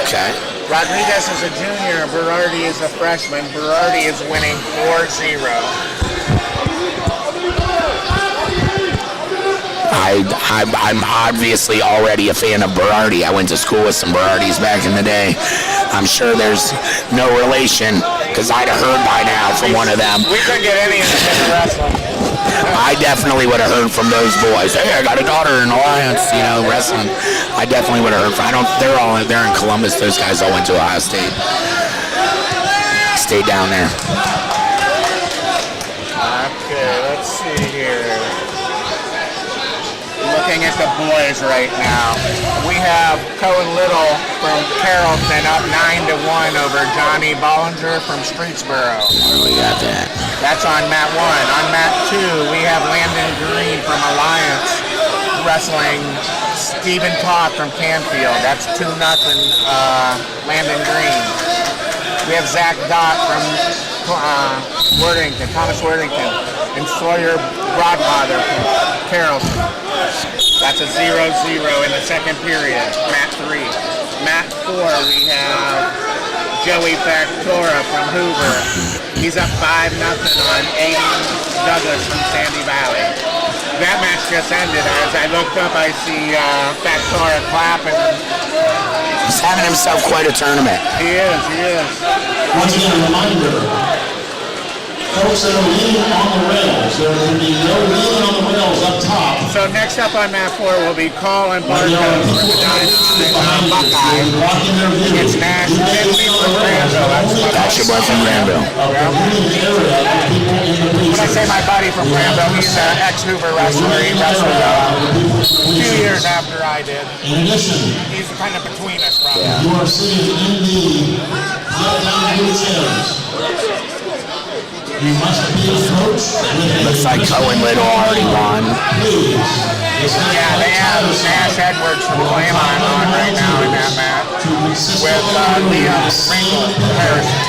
Okay. Rodriguez is a junior, Berardi is a freshman. Berardi is winning 4-0. I'm obviously already a fan of Berardi. I went to school with some Berardis back in the day. I'm sure there's no relation, because I'd have heard by now from one of them. We couldn't get any of the wrestling. I definitely would have heard from those boys. Hey, I got a daughter in Alliance, wrestling. I definitely would have heard from. They're in Columbus. Those guys all went to Ohio State. Stayed down there. Okay, let's see here. Looking at the boys right now, we have Cohen Little from Carrollton up 9-1 over Johnny Bollinger from Streetsboro. Where we got that? That's on mat 1. On mat 2, we have Landon Green from Alliance wrestling Stephen Todd from Canfield. That's 2-0 Landon Green. We have Zach Dott from Worthington, Thomas Worthington, and Sawyer Broadfather from Carrollton. That's a 0-0 in the second period, mat 3. Mat 4, we have Joey Factora from Hoover. He's up 5-0 on Aiden Douglas from Sandy Valley. That match just ended. As I looked up, I see Factora clapping. He's having himself quite a tournament. He is. Once again, a reminder, folks that are leaning on the rails, there will be no leaning on the rails up top. So next up on mat 4 will be Colin When there are Bartos people from behind you, blocking their view. It's Nash Finley from Granville. That's your boy from Granville. When I say my buddy from Granville, he's an ex-Hoover wrestler. He wrestled a few years after I did. In addition, He's kind of between us, probably. you are sitting in the let-down blue chairs. You must be approached with Looks like Cohen Little already won. please. Yeah, they have Nash Edwards from Claymont on right now in that match with Liam Ringel from Harrison.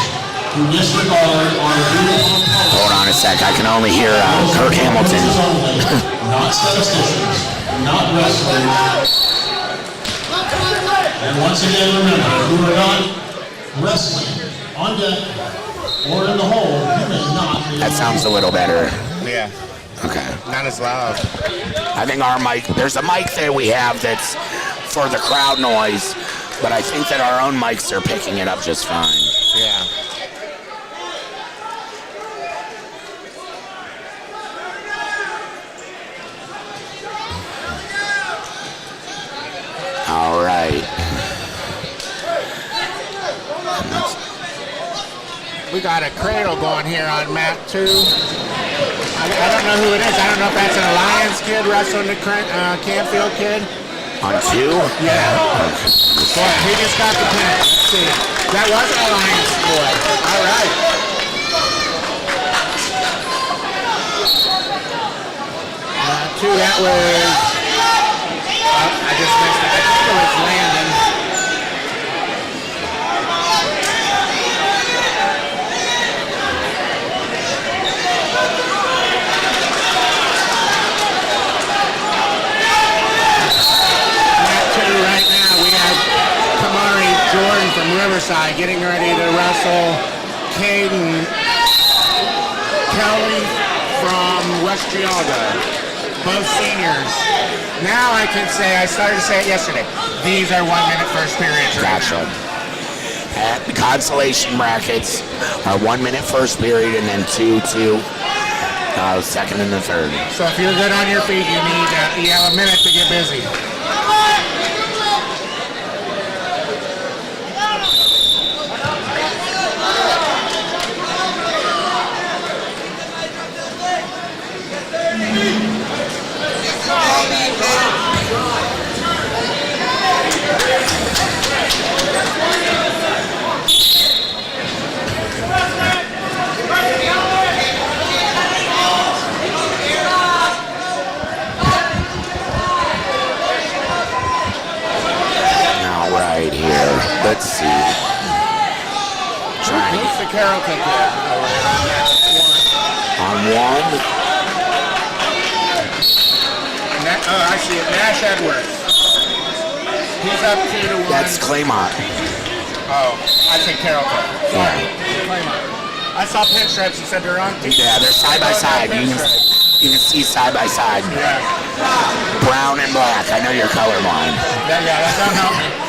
To disregard our beautiful Hold on a sec. I can only hear Kirk Hamilton. not statisticians, not wrestlers. And once again, remember, you are not wrestling on deck or in the hole. You may not be. That sounds a little better. Yeah, Okay. not as loud. I think our mic, there's a mic that we have that's for the crowd noise, but I think that our own mics are picking it up just fine. Yeah. All right. We got a cradle going here on mat 2. I don't know who it is. I don't know if that's an Alliance kid wrestling the Canfield kid. On 2? Yeah. Boy, he just got the pin. Let's see. That was an Alliance boy. All right. Mat 2, that was... I just missed it. I think it was Landon. Right now we have Kamari Jordan from Riverside getting ready to wrestle Caden Kelly from West Geauga, both seniors. Now I can say, I started to say it yesterday, these are 1 minute first periods. Gotcha. The consolation brackets are 1 minute first period and then 2 second and the third. So if you're good on your feet, you have a minute to get busy. Right here. Let's see. Who's the Carrollton kid? On 1. Oh, I see it. Nash Edwards. He's up 2-1. That's Claymont. Oh, I think Carrollton. Sorry. Claymont. I saw pinstripes. You said they're on. Yeah, they're side by side. You can see side by side. Yeah. Brown and black. I know you're colorblind. Yeah, that don't help me.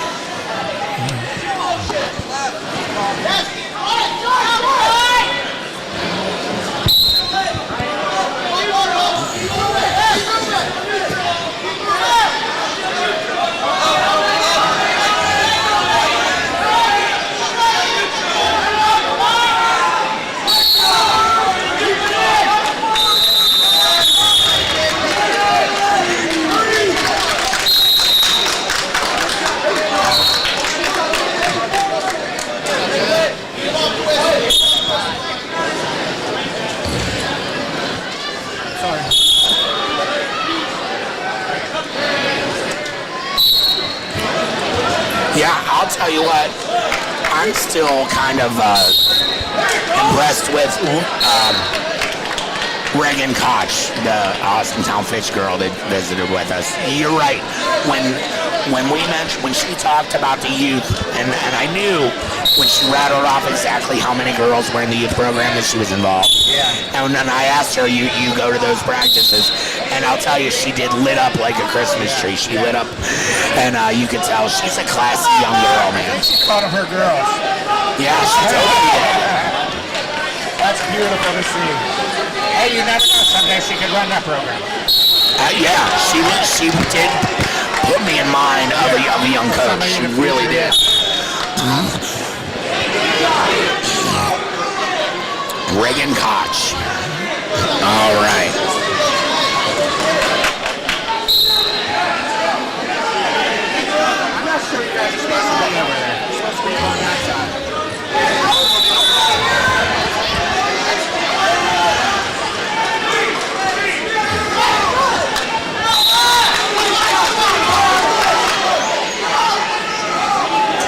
Yeah, I'll tell you what. I'm still kind of impressed with Reagan Koch, the Austintown Fitch girl that visited with us. You're right. When she talked about the youth, and I knew when she rattled off exactly how many girls were in the youth program that she was involved. Yeah. And then I asked her, you go to those practices, and I'll tell you, she did lit up like a Christmas tree. She lit up, and you could tell she's a classy young girl, man. She called them her girls. Yeah, she totally did. That's beautiful to see. Hey, you never know, someday she could run that program. Yeah, she did put me in mind of a young coach. She really did. Reagan Koch. All right. I'm not sure you guys are supposed to be over there. You're supposed to be on that side.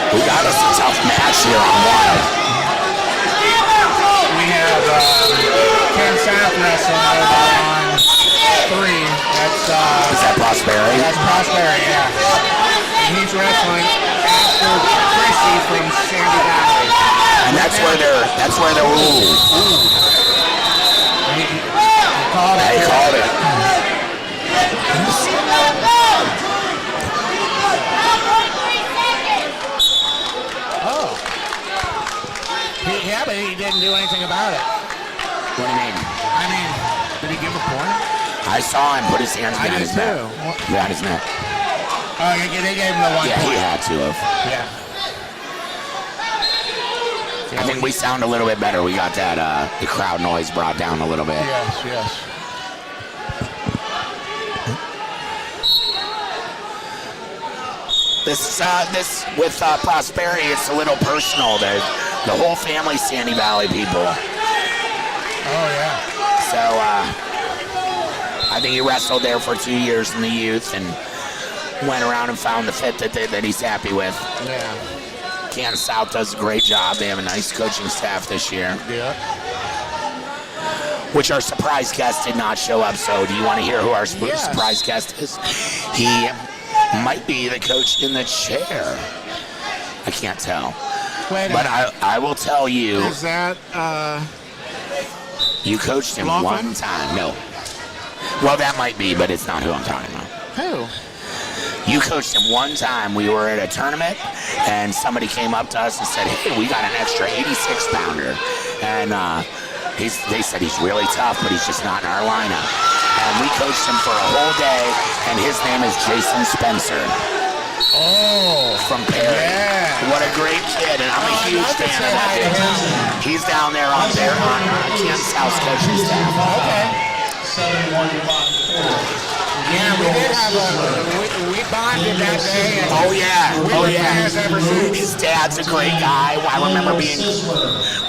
We got us a tough match here on one. We have Ken South wrestling over on 3. Is that Prosperity? That's Prosperity, yeah. And he's wrestling after Chrissy from Sandy Valley. And that's where they're ooh. He called it. They called it. Oh. Yeah, but he didn't do anything about it. What do you mean? I mean, did he give a point? I saw him put his hands I behind did his neck. too. Behind his neck. Oh, they gave him the 1 Yeah, point. he had to have. Yeah. I think we sound a little bit better. We got that the crowd noise brought down a little bit. Yes, yes. This with Prosperity, it's a little personal. The whole family Sandy Valley people. Oh, yeah. So I think he wrestled there for 2 years in the youth and went around and found the fit that he's happy with. Yeah. Kansas South does a great job. They have a nice coaching staff this year. Yeah. Which our surprise guest did not show up. So do you want to hear who our surprise guest is? He might be the coach in the chair. I can't tell. Wait a But minute. I will tell you, Is that, you coached him Laughlin? one time. No. Well, that might be, but it's not who I'm talking about. who? You coached him one time. We were at a tournament, and somebody came up to us and said, hey, we got an extra 86-pounder. And they said he's really tough, but he's just not in our lineup. And we coached him for a whole day, and his name is Jason Spencer. Oh. From Perry. Yeah. What a great kid, and I'm a huge I'd love to fan say of that hi to dude. him. He's down there on Kansas House coaching staff. Okay. 7-1-5-4. Yeah, we did have we bonded that day. And Oh yeah, we oh were yeah. fans ever since. His dad's a great guy. I remember being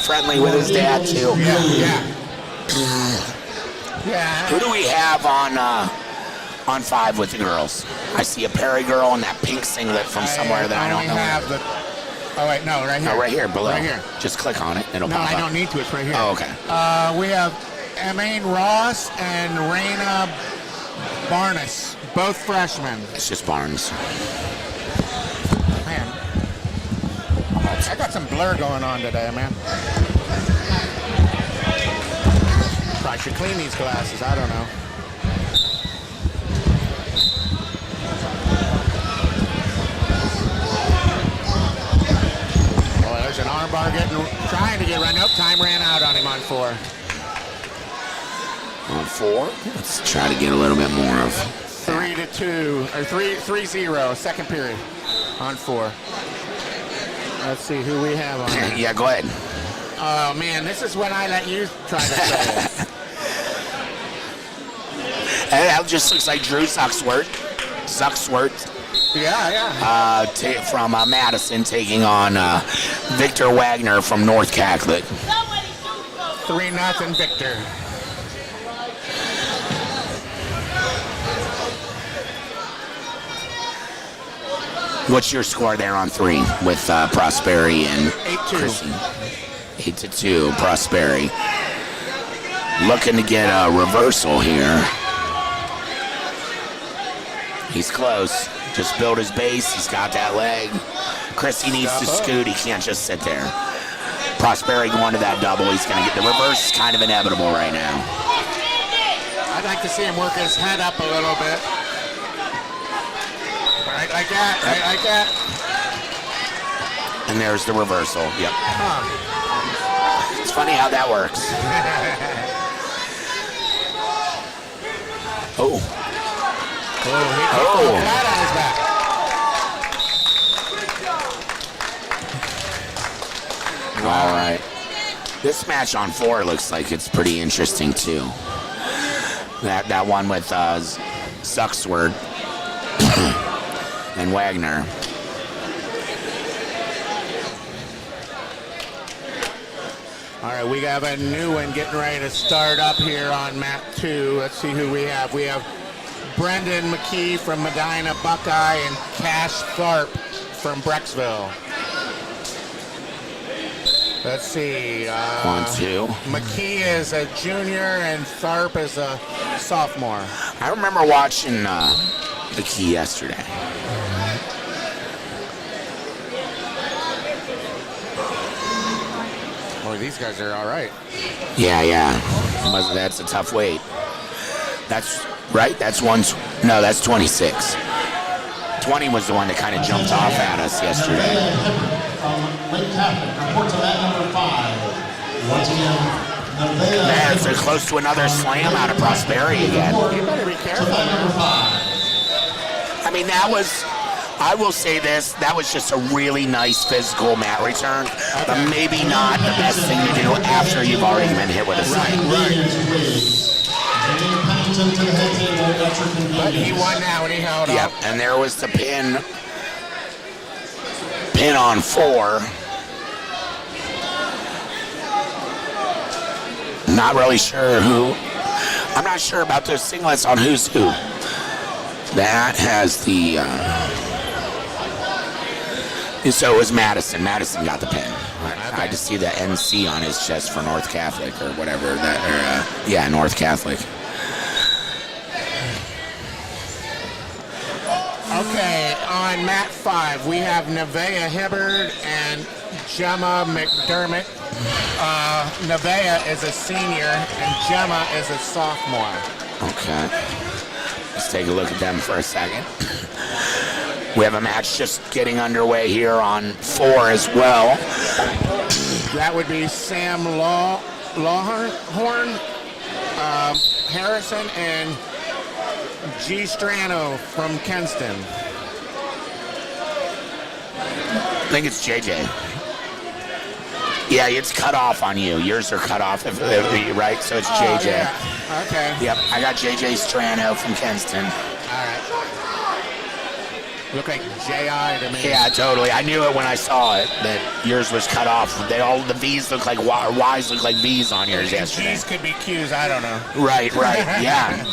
friendly with his dad too. Yeah. Yeah. Who do we have on 5 with the girls? I see a Perry girl in that pink singlet from somewhere that I don't know. Have the, oh wait, no, right here. No, right here below. Right here. Just click on it. It'll No, pop I up. don't need to. It's right here. Oh, okay. We have Emaine Ross and Raina Barnes, both freshmen. It's just Barnes. Man, I got some blur going on today, man. Probably should clean these glasses. I don't know. Oh, there's an Armbar trying to get run. Nope, time ran out on him on 4. On 4. Let's try to get a little bit more of 3-2 or 3-0. Second period on 4. Let's see who we have on. Yeah, go ahead. Oh man, this is when I let you try to say it. And that just looks like Drew Sucksworth. Yeah. From Madison taking on Victor Wagner from North Catholic. 3-0 Victor. What's your score there on 3 with Prosperi and 8-2. 8-2, Prosperi. Looking to get a reversal here. He's close. Just build his base. He's got that leg. Chrissy needs to scoot. He can't just sit there. Prosperi going to that double. He's going to get the reverse. Is kind of inevitable right now. I'd like to see him work his head up a little bit. Right like that. Right like that. And there's the reversal. Yep. Huh. It's funny how that works. Oh. He fell flat on his back. All right. This match on 4 looks like it's pretty interesting too. That one with Sucksword and Wagner. All right, we have a new one getting ready to start up here on mat 2. Let's see who we have. We have Brendan McKee from Medina Buckeye and Cash Tharp from Brecksville. Let's see. 1-2. McKee is a junior and Tharp is a sophomore. I remember watching the key yesterday. Boy, these guys are all right. Yeah. That's a tough weight. That's right. That's 26. 20 was the one that kind of jumped off at us yesterday. Lake Catholic reports on that number 5. Once again, Man, they're close to another slam out of Prosperi again. You better be careful. number 5. I mean, I will say this, that was just a really nice physical mat return, but maybe not the best thing to do after you've already been hit with a slam. But he won now and he held Yep, up. and there was the pin on 4. Not really sure who. I'm not sure about those singlets on who's who. That has the. So it was Madison. Madison got the pin. I just see the NC on his chest for North Catholic or whatever that. North Catholic. Okay, on mat 5, we have Nevaeh Hibbard and Gemma McDermott. Nevaeh is a senior and Gemma is a sophomore. Okay. Let's take a look at them for a second. We have a match just getting underway here on 4 as well. That would be Sam Lawhorn, Harrison, and G. Strano from Kenston. I think it's JJ. Yeah, it's cut off on you. Yours are cut off, right? So it's JJ. Yeah. Okay. Yep, I got JJ Strano from Kenston. All right. Look like J.I. to me. Yeah, totally. I knew it when I saw it that yours was cut off. The V's look like Y's look like V's on yours yesterday. G's could be Q's. I don't know. Right. Yeah.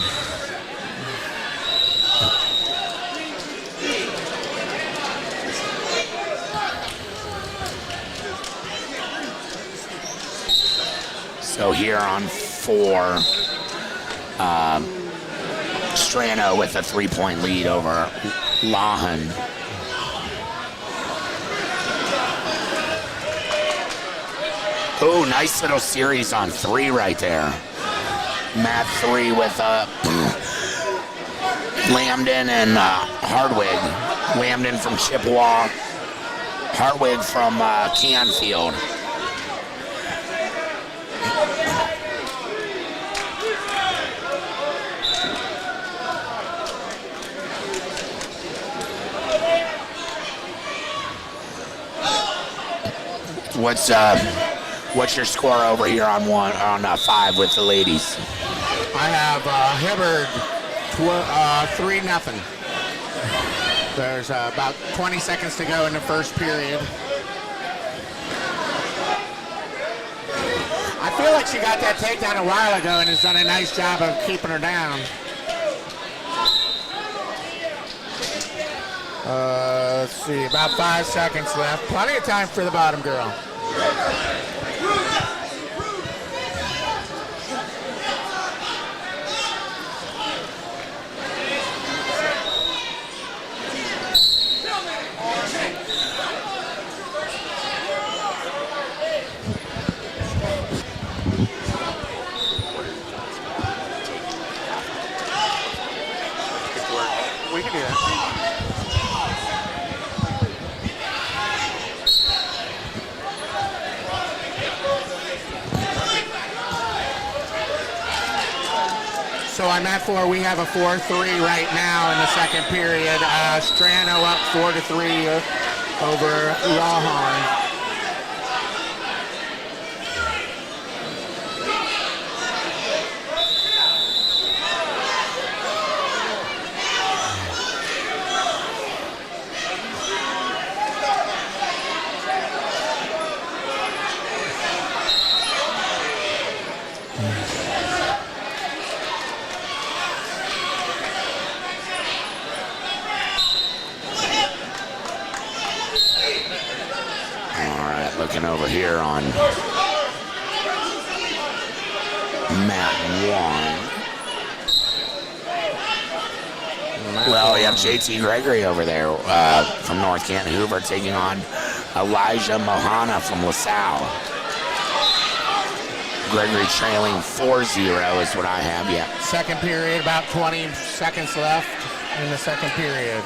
So here on 4, Strano with a 3-point lead over Lahan. Oh, nice little series on 3 right there. Mat 3 with Lambden and Hardwig. Lambden from Chippewa Hartwig from Canfield. What's your score over here on 5 with the ladies? I have Hibbard 3-0. There's about 20 seconds to go in the first period. I feel like she got that takedown a while ago and has done a nice job of keeping her down. Let's see, about 5 seconds left. Plenty of time for the bottom girl. We can do that. So on that 4, we have a 4-3 right now in the second period. Strano up 4-3 over Lawhorn. Looking over here on Mat 1. Well, we have JT Gregory over there from North Canton Hoover taking on Elijah Mohana from LaSalle. Gregory trailing 4-0 is what I have yet. Second period, about 20 seconds left in the second period.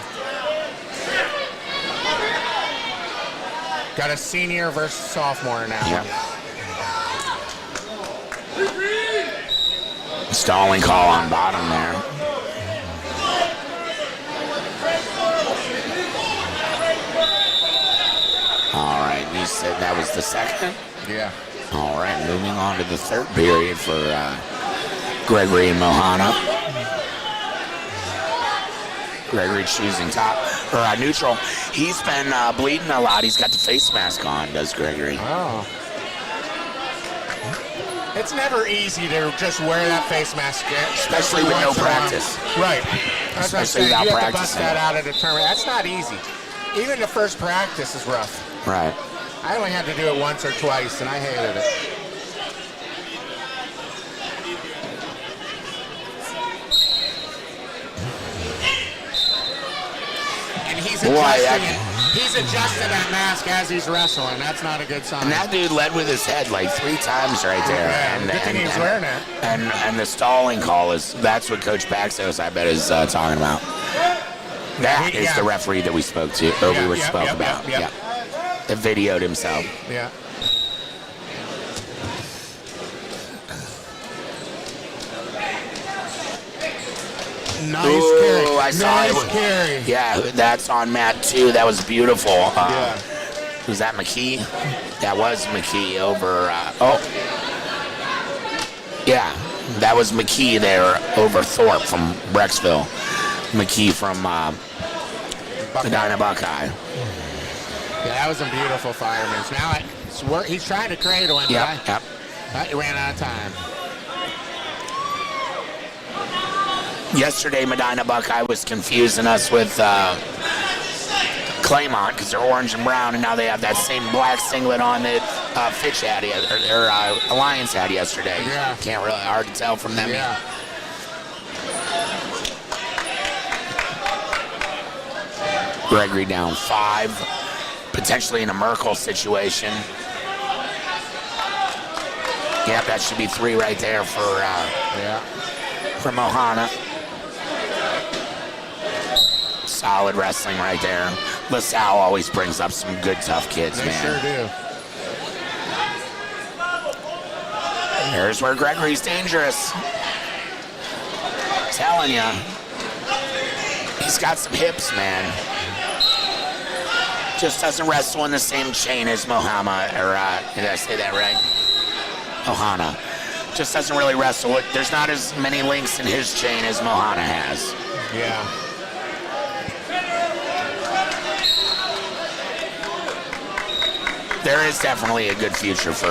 Got a senior versus sophomore now. Yep. Stalling call on bottom there. All right, you said that was the second? Yeah. All right, moving on to the third period for Gregory and Mohana. Gregory choosing top or neutral. He's been bleeding a lot. He's got the face mask on, does Gregory? Oh. It's never easy to just wear that face mask, Especially with no practice. Right. That's what I'm Especially saying. without You have to bust practicing. that out at a tournament. That's not easy. Even the first practice is rough. Right. I only had to do it once or twice, and I hated it. And he's adjusting that mask as he's wrestling. That's not a good sign. And that dude led with his head like 3 times right there. Yeah, good thing he was wearing it. And the stalling call that's what Coach Paxos, I bet, is talking about. That is the referee that we spoke to, or we spoke about. Yeah. That videoed himself. Yeah. Nice carry. Ooh, I saw nice it. Carry. Yeah, that's on Mat 2. That was beautiful. Yeah. Was that McKee? That was McKee over. Yeah, that was McKee there over Thorpe from Brecksville. McKee from Medina Buckeye. Yeah, that was a beautiful fireman's. Now he's trying to cradle him. Yep. But he ran out of time. Yesterday, Medina Buckeye was confusing us with Claymont because they're orange and brown, and now they have that same black singlet on that Fitch had, or Alliance had yesterday. Yeah. Can't really, hard to tell from them. Yeah. Gregory down 5, potentially in a Merkel situation. Yep, that should be 3 right there for Mohana. Solid wrestling right there. LaSalle always brings up some good, tough kids, They man. sure do. Here's where Gregory's dangerous. Telling ya. He's got some hips, man. Just doesn't wrestle in the same chain as Muhammad, or did I say that right? Ohana. Just doesn't really wrestle. There's not as many links in his chain as Mohana has. Yeah. There is definitely a good future for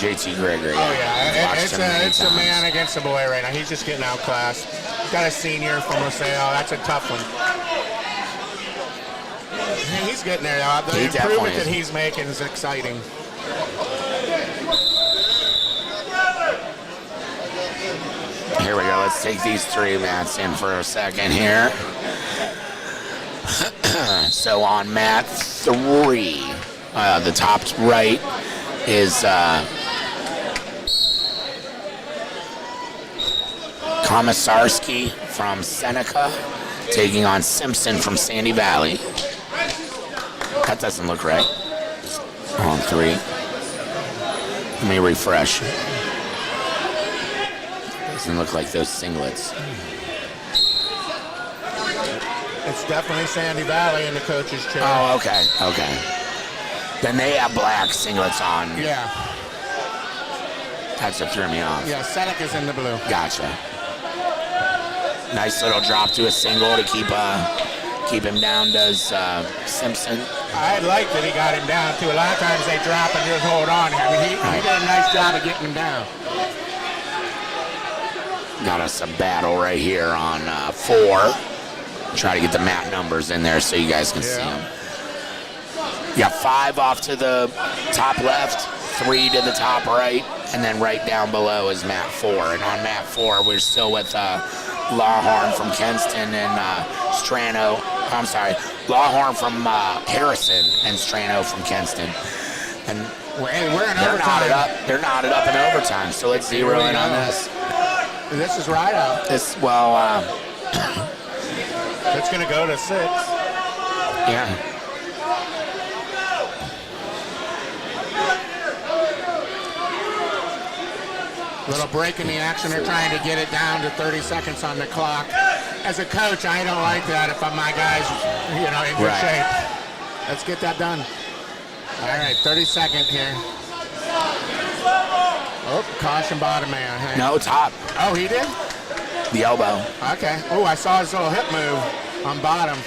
JT Gregory. Oh, yeah. Watched It's him many a times. man against a boy right now. He's just getting outclassed. Got a senior from LaSalle. That's a tough one. He's getting there. The He improvement definitely that is. he's making is exciting. Here we go. Let's take these three mats in for a second here. So on mat 3, the top right is Komisarski from Seneca taking on Simpson from Sandy Valley. That doesn't look right. On 3. Let me refresh. Doesn't look like those singlets. It's definitely Sandy Valley in the coach's chair. Oh, okay, okay. Then they have black singlets on. Yeah. That's what threw me off. Yeah, Seneca's in the blue. Gotcha. Nice little drop to a single to keep him down, does Simpson. I like that he got him down, too. A lot of times they drop and just hold on. I mean, he did a nice job of getting him down. Got us a battle right here on 4. Try to get the mat numbers in there so you guys can see them. You got 5 off to the top left, 3 to the top right, and then right down below is mat 4. And on mat 4, we're still with Lawhorn from Kenston and Strano. I'm sorry, Lawhorn from Harrison and Strano from Kenston. And We're in they're knotted overtime. up. They're knotted up in overtime. So let's zero in on this. This is right up. It's It's going to go to 6. yeah. Little break in the action. They're trying to get it down to 30 seconds on the clock. As a coach, I don't like that if my guy's, in good Right. shape. Let's get that done. All right, 30-second here. Oh, caution bottom man. Hey. No, top. Oh, he did? The elbow. Okay. Oh, I saw his little hip move on bottom.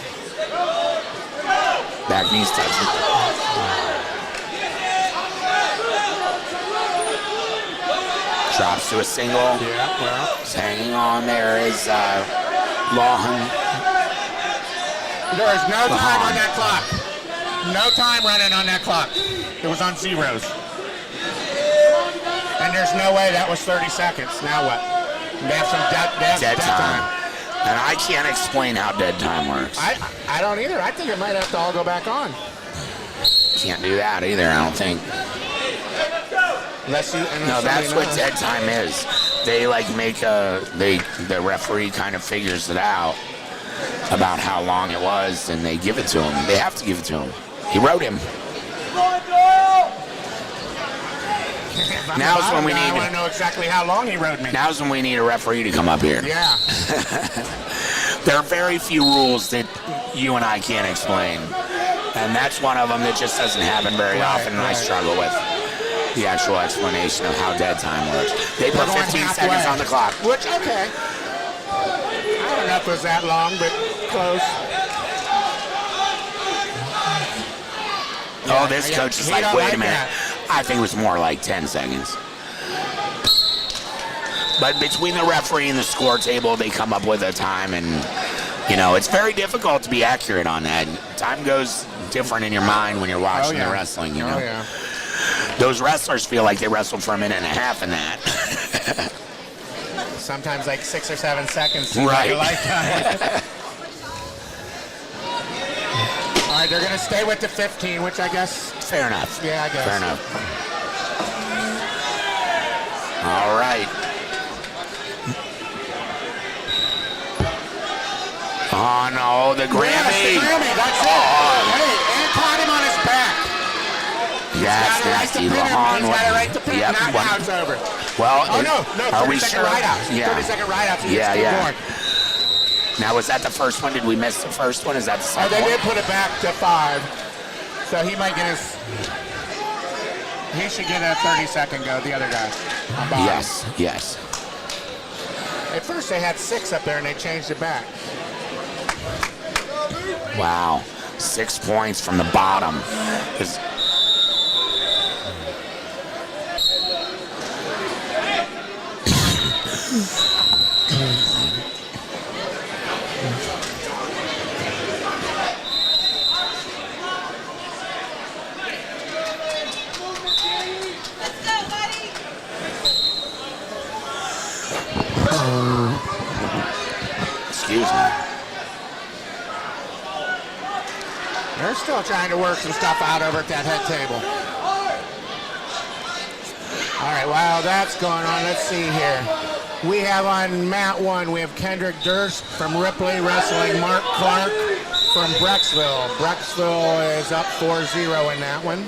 Back knees touching. Drops to a single. Yeah, well. He's hanging on there is Lawhorn. There is no time on that clock. No time running on that clock. It was on zeros. And there's no way that was 30 seconds. Now what? They have some Dead time. And I can't explain how dead time works. I don't either. I think it might have to all go back on. Can't do that either, I don't think. Unless No, that's what dead time is. They the referee kind of figures it out about how long it was, and they give it to him. They have to give it to him. He wrote him. Now's when we I need. want to know exactly how long he rode me. Now's when we need a referee to come up here. Yeah. There are very few rules that you and I can't explain, and that's one of them that just doesn't happen very often, and I struggle with the actual explanation of how dead time works. They put 15 seconds on the clock. Which, okay. I don't know if it was that long, but close. Oh, this coach is He like, don't wait like a minute. that. I think it was more like 10 seconds. But between the referee and the score table, they come up with a time, and, it's very difficult to be accurate on that. Time goes different in your mind when you're watching the wrestling, Oh, yeah. Those wrestlers feel like they wrestled for a minute and a half in that. Sometimes like 6 or 7 seconds. Right. All right, they're going to stay with the 15, which I guess. Fair enough. Yeah, I guess. Fair enough. All right. Oh no, the Grammy. Yes, the Grammy, that's it. Hey, and caught him on his back. That's nasty. Lahan. He's got it right to pin. Yep. Now it's over. Well, Oh, no, 30-second write-out. Yeah. 30-second write-out. Yeah. Now, was that the first one? Did we miss the first one? Is that the second They one? did put it back to 5. So he might get his... He should get a 30-second go, the other guy. On bottom. Yes. At first they had 6 up there and they changed it back. Wow. 6 points from the bottom. Excuse me. They're still trying to work some stuff out over at that head table. All right, while that's going on, let's see here. We have on mat 1, we have Kendrick Durst from Ripley wrestling Mark Clark from Brecksville. Brecksville is up 4-0 in that one.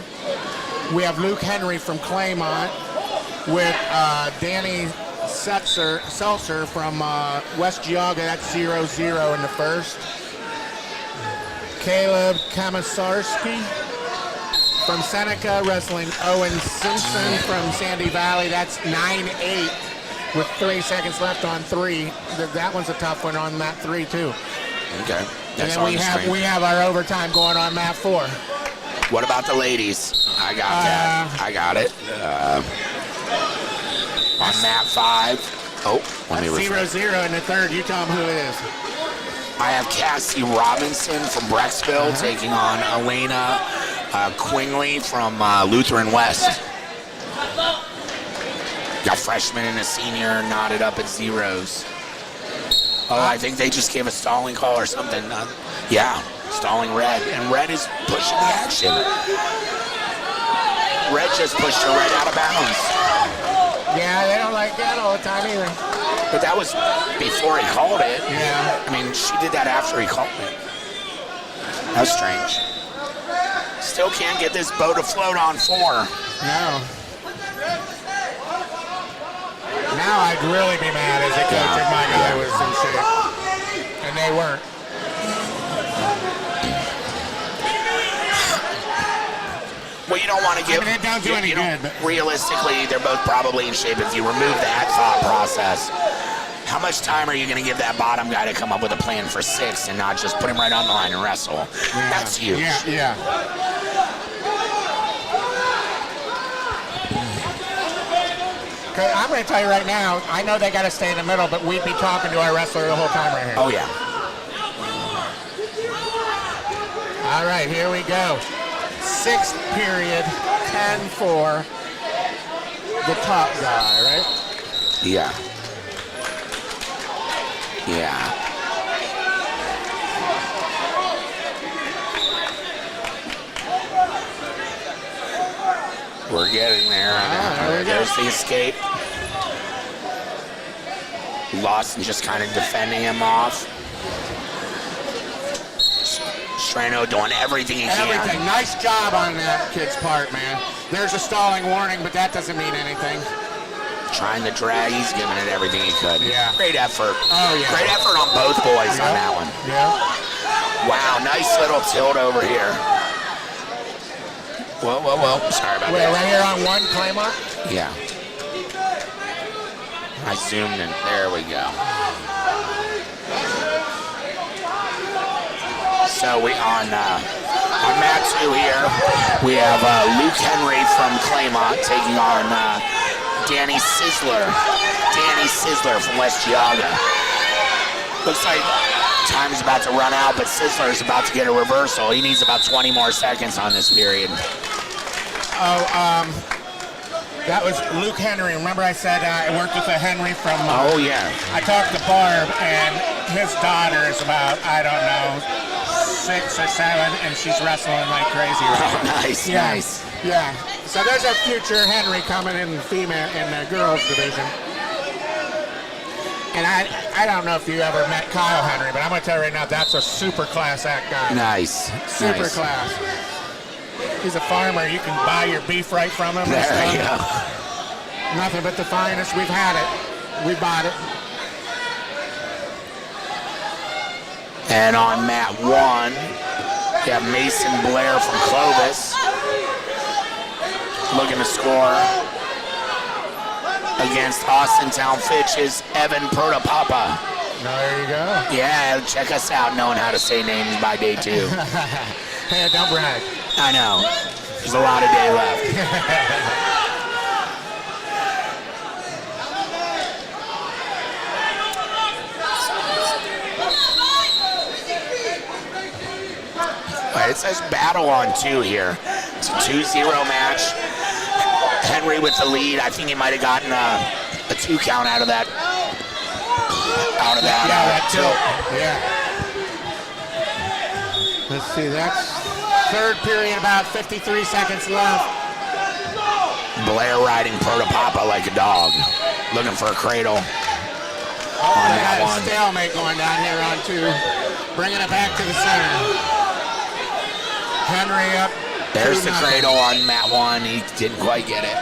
We have Luke Henry from Claymont with Danny Seltzer from West Geauga. That's 0-0 in the first. Caleb Komisarski from Seneca wrestling Owen Simpson from Sandy Valley. That's 9-8 with 3 seconds left on 3. That one's a tough one on mat 3 too. Okay. And then we have our overtime going on mat 4. What about the ladies? I got that. I got it. On mat 5. Oh, let me refresh. 0-0 in the third. You tell them who it is. I have Cassie Robinson from Brecksville taking on Elena Quingley from Lutheran West. Got freshman and a senior knotted up at zeros. Oh, I think they just gave a stalling call or something. Yeah, stalling Red. And Red is pushing the action. Red just pushed her right out of bounds. Yeah, they don't like that all the time either. But that was before he called it. Yeah. I mean, she did that after he called it. That's strange. Still can't get this boat afloat on 4. No. Now I'd really be mad as a coach if my guy was some shit. And they weren't. Well, you don't want to give. I mean, it don't do any good. But realistically, they're both probably in shape. If you remove that thought process, how much time are you going to give that bottom guy to come up with a plan for 6 and not just put him right on the line and wrestle? yeah. That's huge. Yeah. I'm going to tell you right now, I know they got to stay in the middle, but we'd be talking to our wrestler the whole time right here. Oh, yeah. All right, here we go. 6th period, 10-4. The top guy, right? Yeah. Yeah. We're getting there. There's the escape. Lawson just kind of defending him off. Strano doing everything he can. Everything. Nice job on that kid's part, man. There's a stalling warning, but that doesn't mean anything. Trying to drag, he's giving it everything he could. Yeah. Great effort. Oh, yeah. Great effort on both boys on that one. Yeah. Wow, nice little tilt over here. Whoa. Sorry about Wait, that. right here on 1, Claymont? Yeah. I zoomed in. There we go. So we on mat 2 here, we have Luke Henry from Claymont taking on Danny Sizzler. Danny Sizzler from West Geauga. Looks like time's about to run out, but Sizzler's about to get a reversal. He needs about 20 more seconds on this period. That was Luke Henry. Remember I said I worked with a Henry from... Oh, yeah. I talked to Barb, and his daughter is about, I don't know, 6 or 7, and she's wrestling like crazy right now. Nice, Yeah. nice. Yeah. So there's a future Henry coming in female in the girls division. And I don't know if you ever met Kyle Henry, but I'm going to tell you right now, that's a super class act guy. Nice. Super nice. class. He's a farmer. You can buy your beef right from him. There you go. Nothing but the finest. We've had it. We bought it. And on mat 1, you have Mason Blair from Clovis looking to score against Austin Town Fitch's Evan Protopapa. There you go. Yeah, check us out knowing how to say names by day 2. Hey, don't brag. I know. There's a lot of day left. It says battle on 2 here. It's a 2-0 match. Henry with the lead. I think he might have gotten a 2 count out of that. That tilt. Yeah. Let's see. That's third period. About 53 seconds left. Blair riding Protopapa like a dog, looking for a cradle. On that one. Stalemate going down here on 2. Bringing it back to the center. Henry up. There's the cradle on mat 1. He didn't quite get it.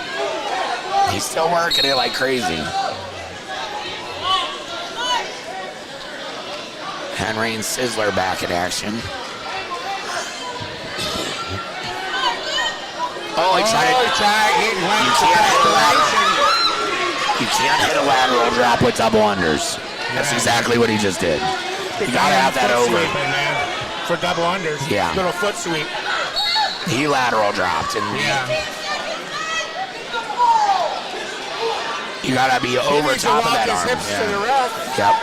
He's still working it like crazy. Henry and Sizzler back in action. Oh, he tried it. You can't hit a lateral drop with double unders. That's exactly what he just did. You gotta have that over. For double unders. Yeah. Little foot sweep. He lateral dropped, and you gotta be over top of that arm. Hips to the ref. Yep.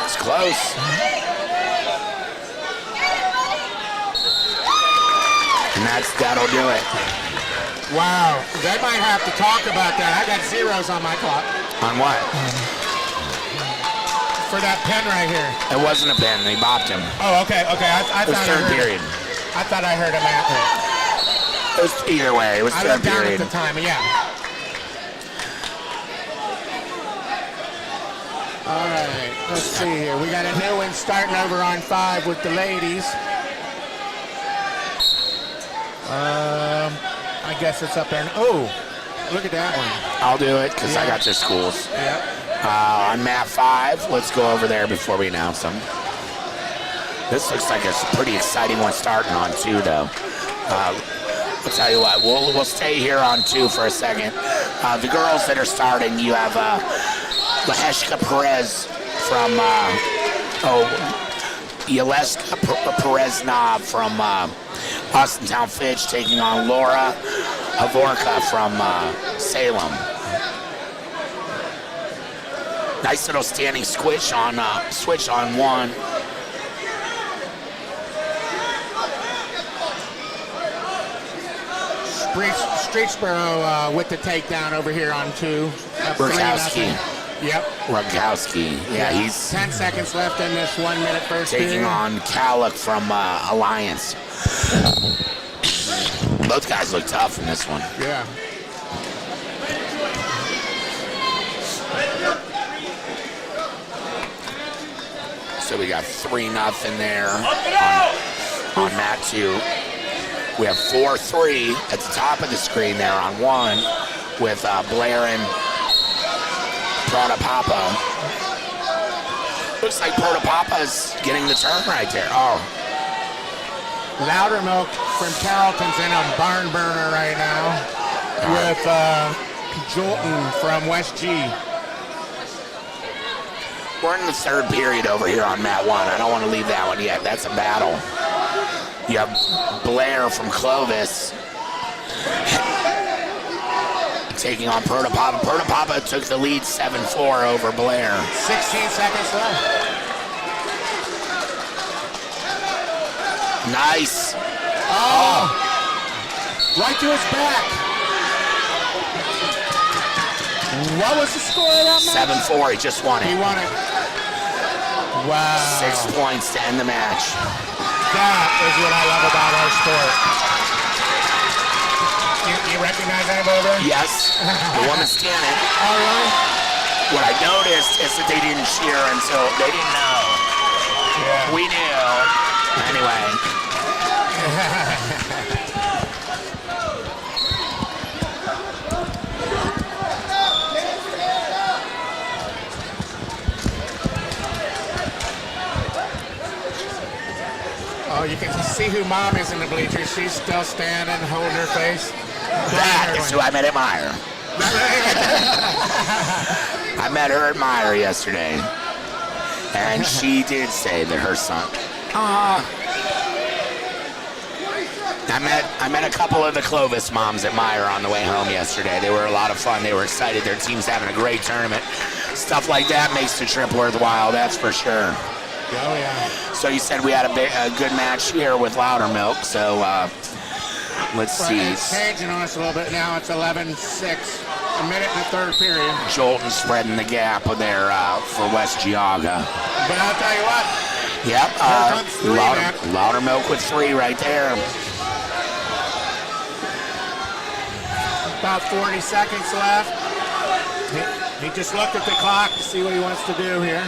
It's close. And that'll do it. Wow. They might have to talk about that. I got zeros on my clock. On what? For that pin right here. It wasn't a pin. They bopped him. Oh, okay. I It was thought third period. I thought I heard a mat hit. It was either way. It was I third looked down period. at the time, yeah. All right, let's see here. We got a new one starting over on 5 with the ladies. I guess it's up there. Oh, look at that one. I'll do it because I got their schools. Yep. On mat 5, let's go over there before we announce them. This looks like a pretty exciting one starting on 2, though. I'll tell you what, we'll stay here on 2 for a second. The girls that are starting, you have Laheshka Perez from Yeleska Perez-Nav from Austin Town Fitch taking on Laura Havorka from Salem. Nice little standing switch on 1. Streetsboro with the takedown over here on 2. Rogowski. Yep. Rogowski. Yeah, he's 10 seconds left in this 1 minute first taking period. on Kalik from Alliance. Both guys look tough in this one. Yeah. So we got 3-0 there on mat 2. We have 4-3 at the top of the screen there on 1 with Blair and Protopapa. Looks like Protopapa's getting the turn right there. Oh. Loudermilk from Carrollton's in a barn burner right now with Jolton from West G. We're in the third period over here on mat 1. I don't want to leave that one yet. That's a battle. You have Blair from Clovis taking on Protopapa. Protopapa took the lead 7-4 over Blair. 16 seconds left. Nice. Oh! Right to his back. What was the score of that match? 7-4. He just won He it. won it. Wow. 6 points to end the match. That is what I love about our sport. You you recognize anybody there? Yes, the woman standing. Oh, really? What I noticed is that they didn't cheer until they didn't know. Yeah. We knew. Anyway. Oh, you can see who mom is in the bleachers. She's still standing, holding her face. That is who I met at Meyer. I met her at Meyer yesterday. And she did say that her son. I met a couple of the Clovis moms at Meyer on the way home yesterday. They were a lot of fun. They were excited. Their team's having a great tournament. Stuff like that makes the trip worthwhile, that's for sure. Oh, yeah. So you said we had a good match here with Loudermilk. So let's see. It's changing on us a little bit now. It's 11-6. A minute in the third period. Jolton spreading the gap there for West Geauga. But I'll tell you what. Yep. Here comes three, man. Loudermilk with 3 right there. About 40 seconds left. He just looked at the clock to see what he wants to do here.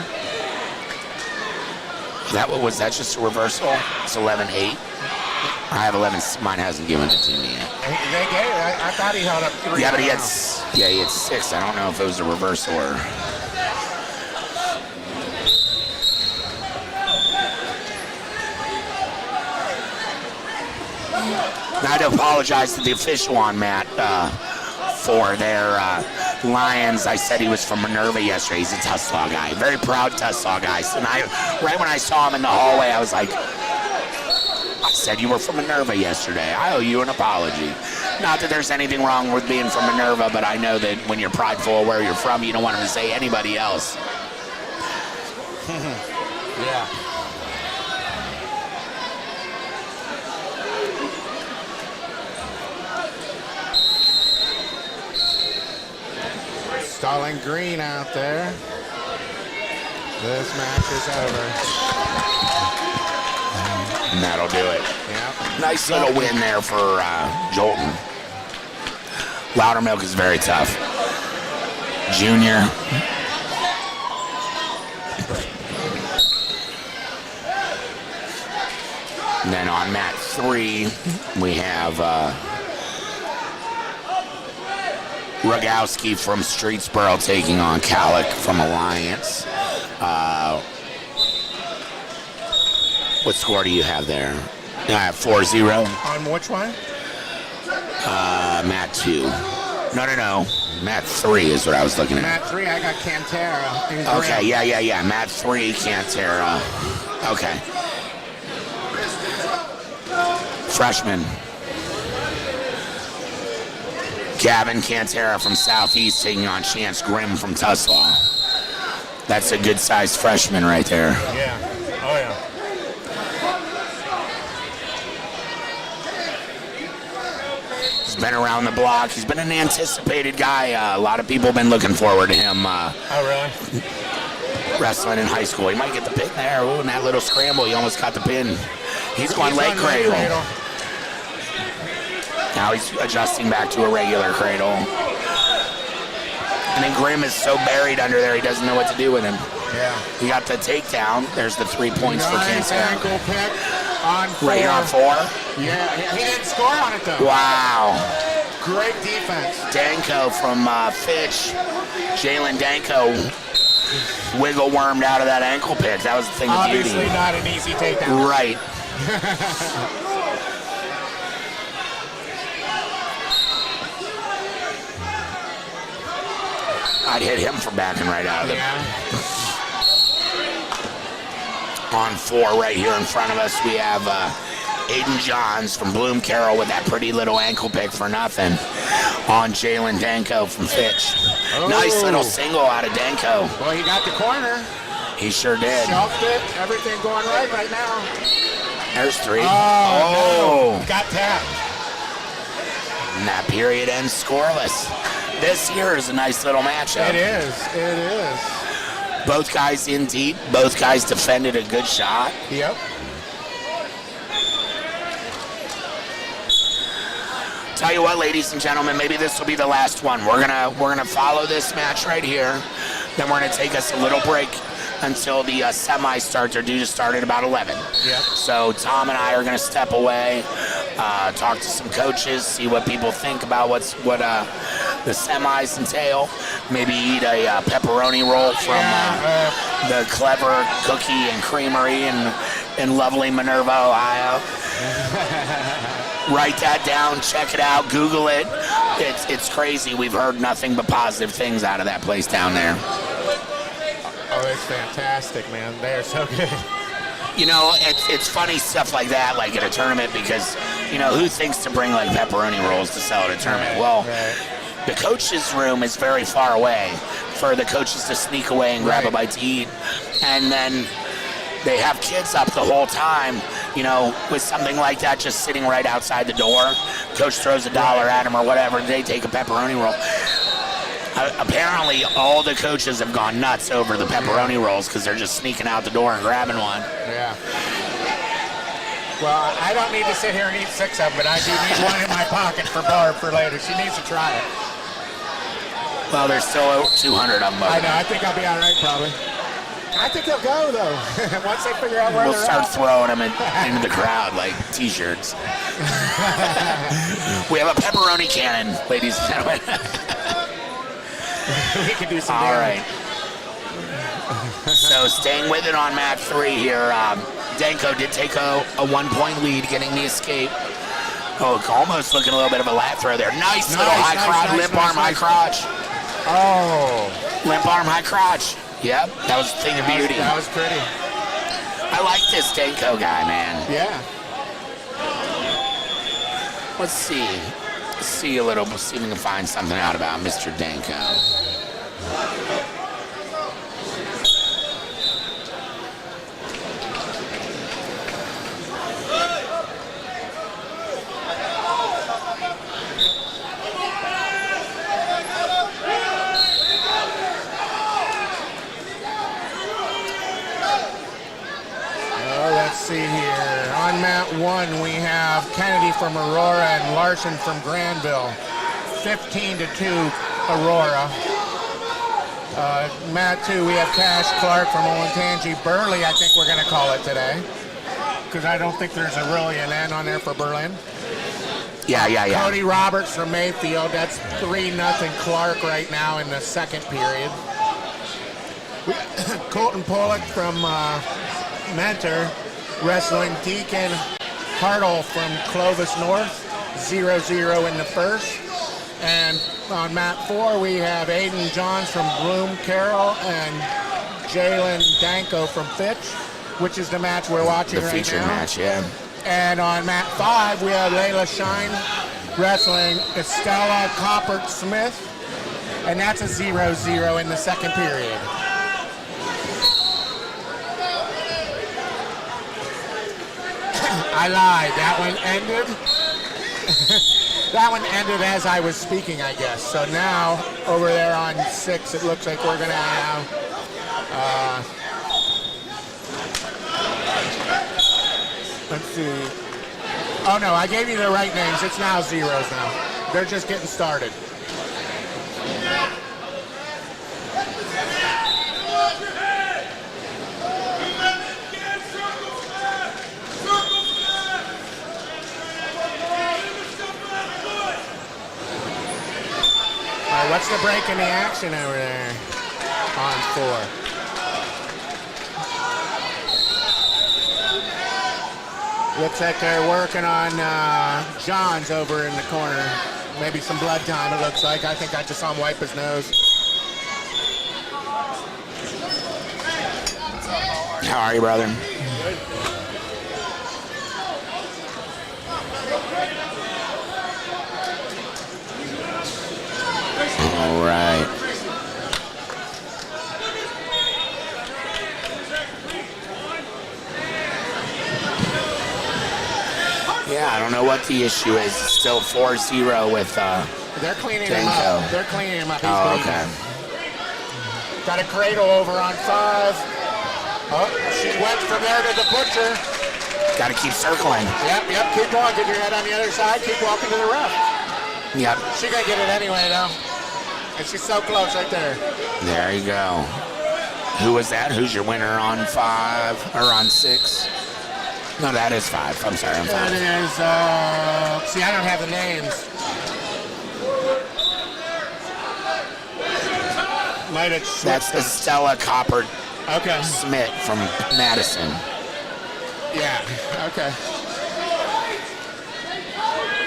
Was that just a reversal? It's 11-8. I have 11. Mine hasn't given it to me yet. They gave it. I thought he held up 3. Yeah, but he had 6. I don't know if it was a reversal or. I had to apologize to the official on Matt for their Lions. I said he was from Minerva yesterday. He's a Tuslaw guy. Very proud Tuslaw guy. So right when I saw him in the hallway, I was like, I said you were from Minerva yesterday. I owe you an apology. Not that there's anything wrong with being from Minerva, but I know that when you're prideful of where you're from, you don't want him to say anybody else. Yeah. Stalling Green out there. This match is over. And that'll do it. Yeah. Nice little win there for Jolton. Loudermilk is very tough. Junior. And then on mat 3, we have Rogowski from Streetsboro taking on Calic from Alliance. What score do you have there? I have 4-0. On which one? Mat 2. No. Mat 3 is what I was looking at. Mat 3, I got Cantera. Okay, yeah. Mat 3, Cantera. Okay. Freshman. Gavin Cantera from Southeast taking on Chance Grimm from Tuslaw. That's a good-sized freshman right there. Yeah. Oh, yeah. He's been around the block. He's been an anticipated guy. A lot of people have been looking forward to him Oh, really? wrestling in high school. He might get the pin there. Ooh, in that little scramble, he almost got the pin. He's going leg cradle. Now he's adjusting back to a regular cradle. And then Grimm is so buried under there, he doesn't know what to do with him. Yeah. He got the takedown. There's the 3 points for Nice Cantera. ankle pick on 4. Right here on 4. Yeah, he didn't score on it, though. Wow. Great defense. Danko from Fitch. Jalen Danko wiggle wormed out of that ankle pick. That was the thing of beauty. Obviously not an easy takedown. Right. I'd hit him for backing right out of it. Yeah. On 4 right here in front of us, we have Aiden Johns from Bloom Carroll with that pretty little ankle pick for nothing. On Jalen Danko from Fitch. Oh. Nice little single out of Danko. Well, he got the corner. He sure did. Shelved it. Everything going right now. There's 3. Oh. No. Got tapped. And that period ends scoreless. This here is a nice little matchup. It is. Both guys in deep. Both guys defended a good shot. Yep. Tell you what, ladies and gentlemen, maybe this will be the last one. We're gonna follow this match right here. Then we're gonna take us a little break until the semis start. They're due to start at about 11. Yep. So Tom and I are gonna step away, talk to some coaches, see what people think about what the semis entail. Maybe eat a pepperoni roll from the Clever Cookie and Creamery in lovely Minerva, Ohio. Write that down, check it out, Google it. It's crazy. We've heard nothing but positive things out of that place down there. Oh, it's fantastic, man. They are so good. You know, it's funny stuff like that, like at a tournament, because, you know, who thinks to bring like pepperoni rolls to sell at a tournament? Well, the coach's room is very far away for the coaches to sneak away and grab a bite to eat. And then they have kids up the whole time, you know, with something like that just sitting right outside the door. Coach throws $1 at them or whatever, they take a pepperoni roll. Apparently, all the coaches have gone nuts over the pepperoni rolls because they're just sneaking out the door and grabbing one. Yeah. Well, I don't need to sit here and eat 6 of them, but I do need one in my pocket for Barb for later. She needs to try it. Well, there's still over 200 of them. I know. I think I'll be all right, probably. I think they'll go, though, once they figure out where we'll they're start at. throwing them into the crowd like T-shirts. We have a pepperoni cannon, ladies and gentlemen. We can do some All damage. right. So staying with it on match 3 here, Danko did take a 1-point lead, getting the escape. Oh, almost looking a little bit of a lat throw there. Nice little high crotch, limp arm, high crotch. Oh. Limp arm, high crotch. Yep, that was a thing of beauty. That was pretty. I like this Danko guy, man. Yeah. Let's see. See if we can find something out about Mr. Danko. Let's see here. On mat 1, we have Kennedy from Aurora and Larson from Granville. 15-2 Aurora. Mat 2, we have Cash Clark from Olentangy. Burley, I think we're going to call it today, because I don't think there's really an N on there for Berlin. Yeah. Cody Roberts from Mayfield. That's 3-0 Clark right now in the second period. Colton Pollock from Mentor wrestling Deacon Hartle from Clovis North. 0-0 in the first. And on mat 4, we have Aiden Johns from Bloom Carroll and Jalen Danko from Fitch, which is the match we're watching right now. The featured match, yeah. And on mat 5, we have Layla Shine wrestling Estella Coppert Smith, and that's a 0-0 in the second period. I lied. That one ended. That one ended as I was speaking, I guess. So now, over there on 6, it looks like we're going to have let's see. Oh, no, I gave you the right names. It's now zeros now. They're just getting started. All right, what's the break in the action over there on 4? Looks like they're working on Johns over in the corner. Maybe some blood time, it looks like. I think I just saw him wipe his nose. How are you, brother? All right. Yeah, I don't know what the issue is. It's still 4-0 with They're cleaning him Danko. up. They're cleaning him up. He's Oh, bleeding. okay. Got a cradle over on 5. Oh, she went from there to the butcher. Got to keep circling. Yep, keep going. Get your head on the other side. Keep walking to the ref. Yep. She gonna get it anyway, though. And she's so close right there. There you go. Who was that? Who's your winner on 5 or on 6? No, that is 5. I'm sorry, I'm 5. That is, see, I don't have the names. Might have switched That's them. Estella Copper Okay. Smith from Madison. Yeah, okay.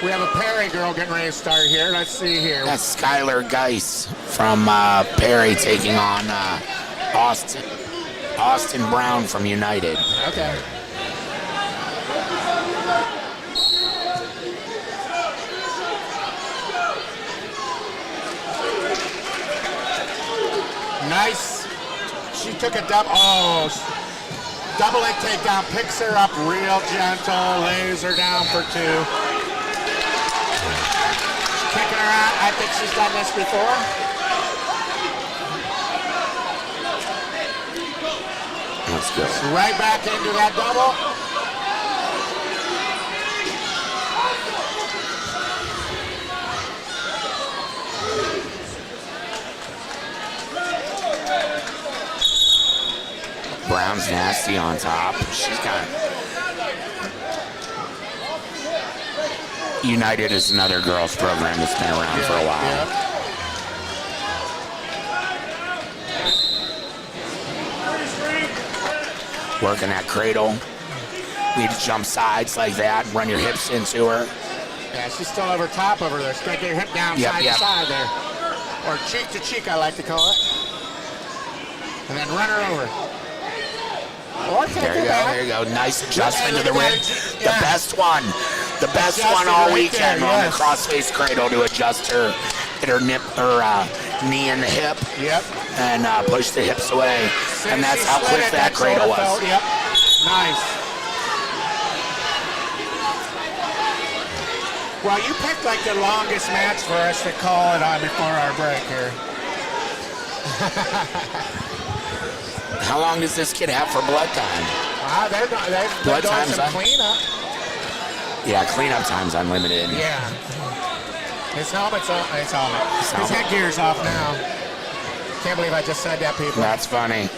We have a Perry girl getting ready to start here. Let's see here. That's Skylar Geis from Perry taking on Austin Brown from United. Okay. Nice. She took a double. Oh, double leg takedown. Picks her up real gentle. Lays her down for 2. Kicking her out. I think she's done this before. Let's go. Right back into that double. Brown's nasty on top. She's got. United is another girls program that's been around for a while. Working that cradle. Need to jump sides like that, run your hips into her. Yeah, she's still over top of her there. She's got to get her hip down Yep, side yep. to side there. Or cheek to cheek, I like to call it. And then run her over. Or take There her you go, back. there you go. Nice adjustment to the Yeah. rig. The best one. The best Adjusted one all right weekend there, on the yes. crossface cradle to adjust her, get her knee in the hip, Yep. and push the hips away. And that's She how slid quick it, that cradle shoulder was. felt, Yep. Nice. Well, you picked like the longest match for us to call it on before our break here. How long does this kid have for blood time? They've Blood done time's some up. cleanup. Yeah, cleanup time's unlimited. Yeah. His helmet's off. His helmet. His helmet. headgear's off now. Can't believe I just said that, people. That's funny.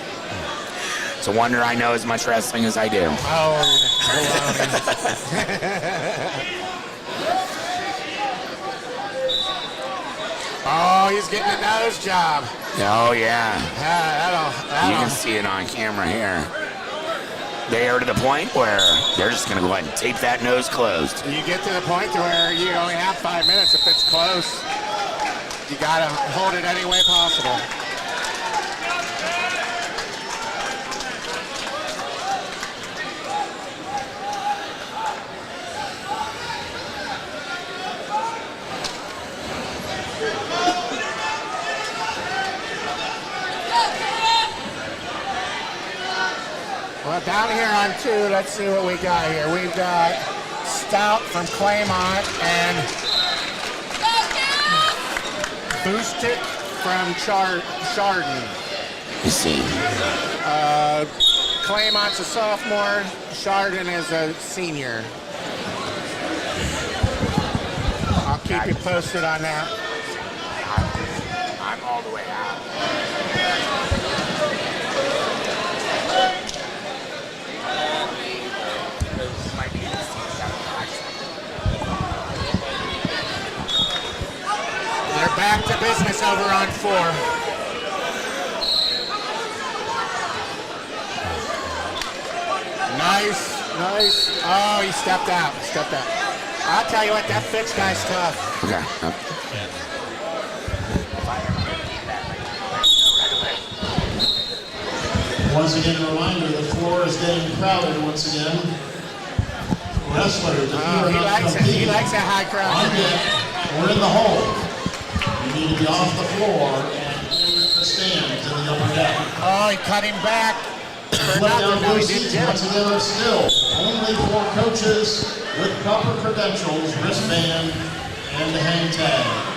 It's a wonder I know as much wrestling as I do. Oh, oh, he's getting a nose job. Oh, yeah. That'll. You can see it on camera here. They are to the point where they're just going to go ahead and tape that nose closed. You get to the point to where you only have 5 minutes. If it's close, you gotta hold it any way possible. Well, down here on 2, let's see what we got here. We've got Stout from Claymont and Boosted from Chardon. You see. Claymont's a sophomore, Chardon is a senior. I'll keep you posted on that. I'm all the way out. They're back to business over on 4. Nice. Oh, he stepped out. I'll tell you what, that Fitch guy's tough. Okay. Once again, a reminder, the floor is getting crowded once again. Wrestlers, if you are He not likes it. competing He likes that high crowd. on deck or in the hole, you need to be off the floor and in the stands in the upper deck. Oh, he cut him back. Flip down No, blue he seats didn't get once him. again are still only for coaches with proper credentials, wristband, and the hang tag.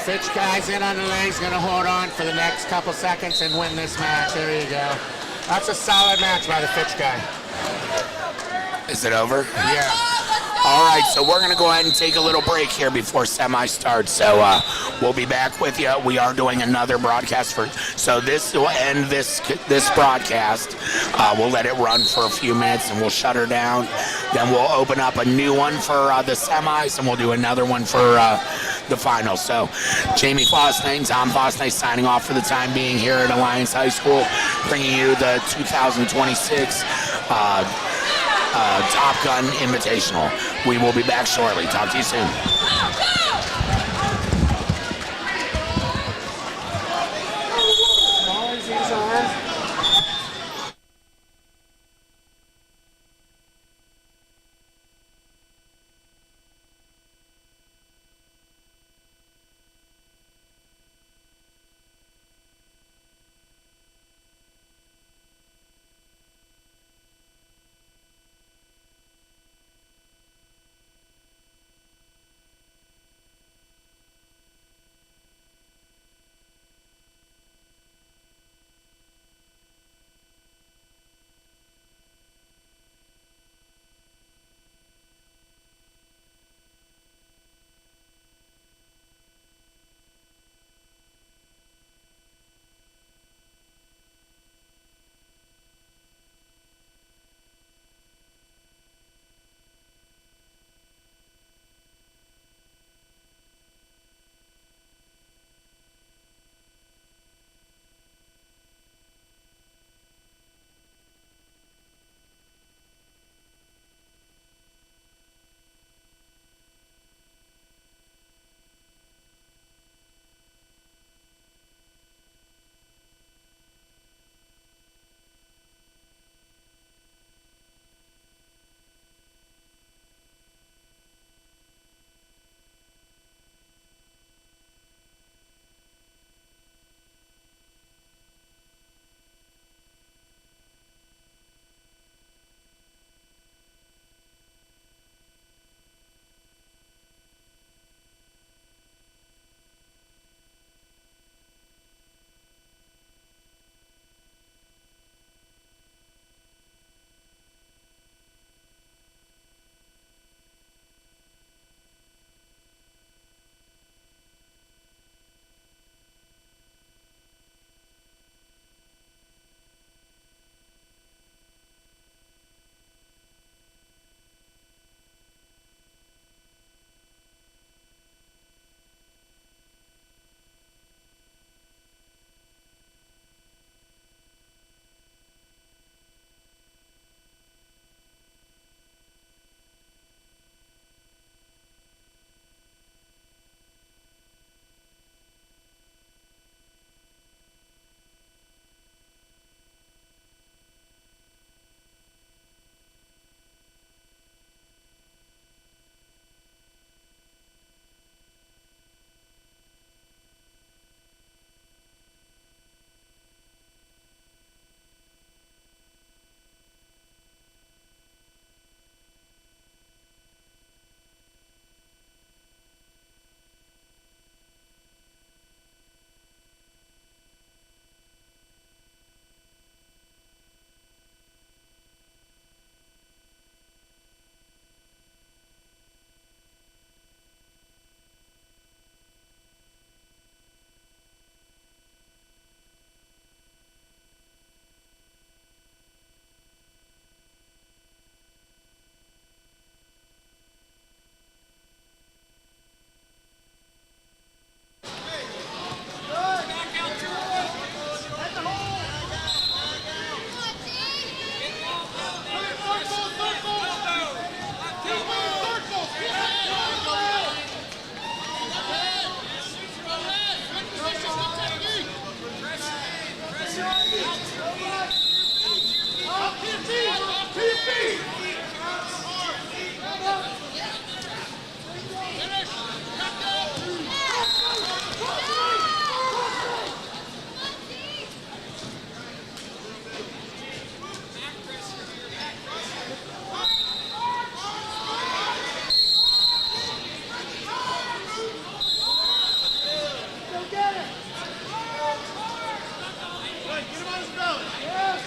Fitch guy's in on the legs, gonna hold on for the next couple seconds and win this match. There you go. That's a solid match by the Fitch guy. Is it over? Yeah. All right, so we're going to go ahead and take a little break here before semi starts. So we'll be back with you. We are doing another broadcast so this will end this broadcast. We'll let it run for a few minutes and we'll shut her down. Then we'll open up a new one for the semis and we'll do another one for the finals. So Jamie Fosnay, Tom Fosnay signing off for the time being here at Alliance High School, bringing you the 2026 Top Gun Invitational. We will be back shortly. Talk to you soon. Get him on his belly. Yes.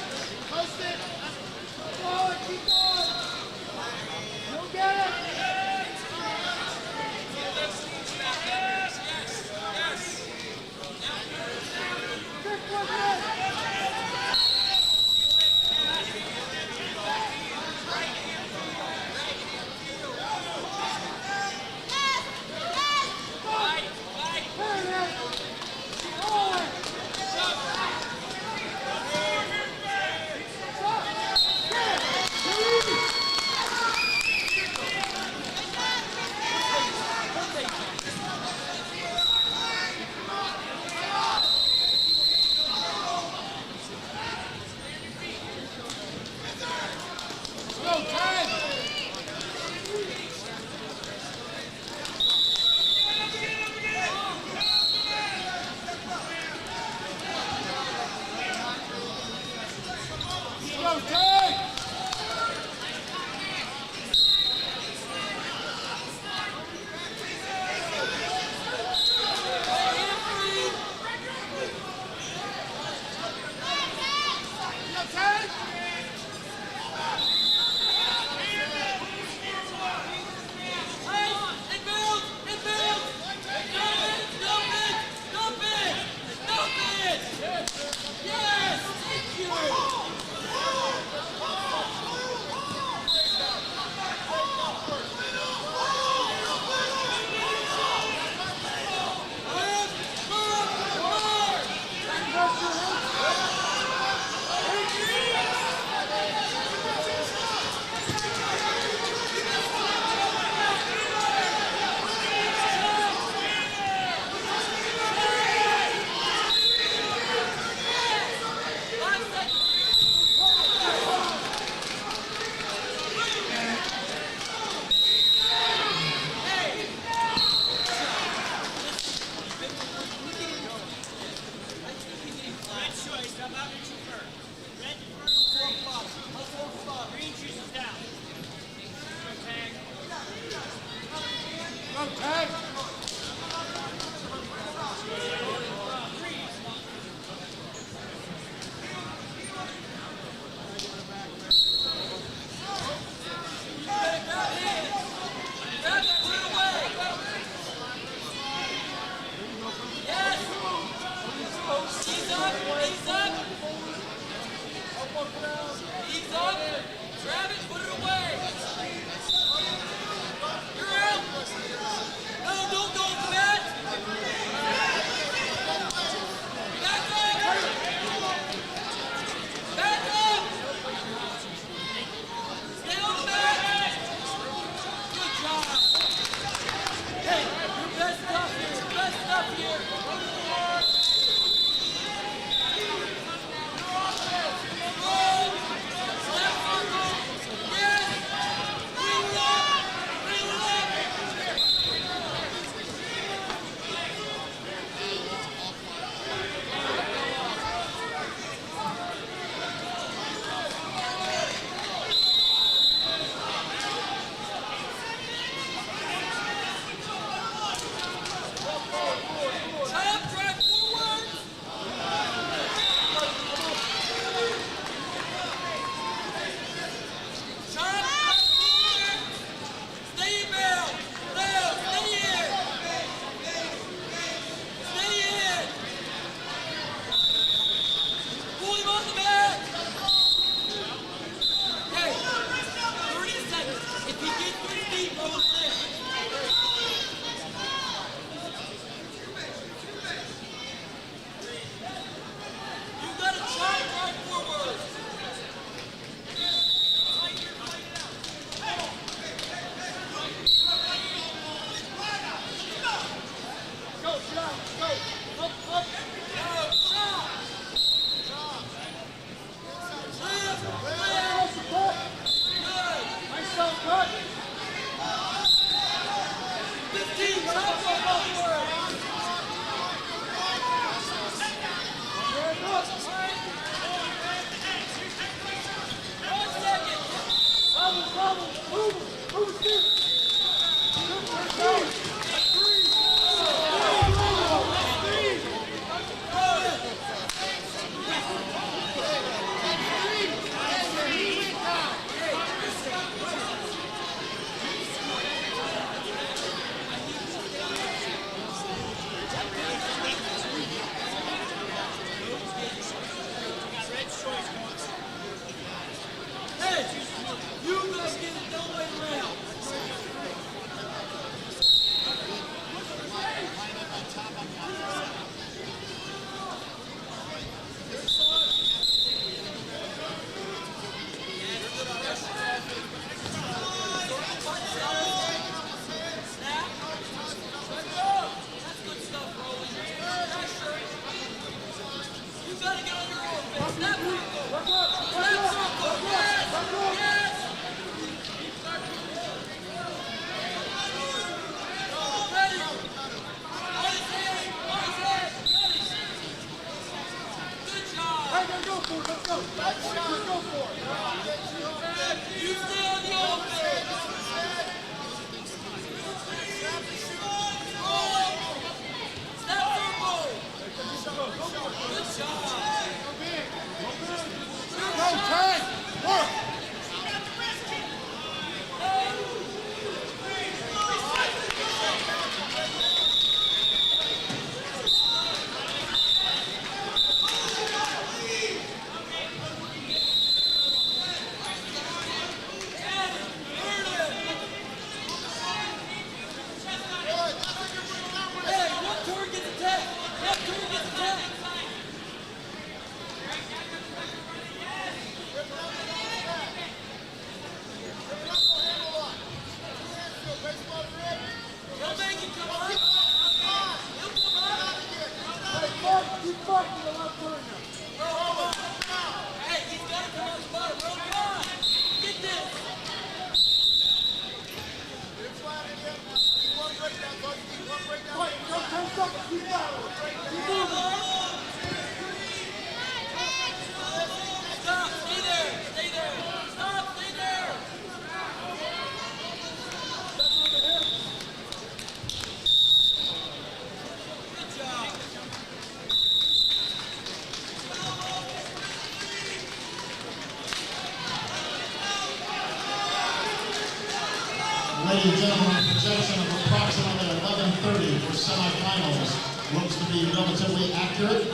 Ladies and gentlemen, a projection of approximately 11:30 for semifinals looks to be relatively accurate.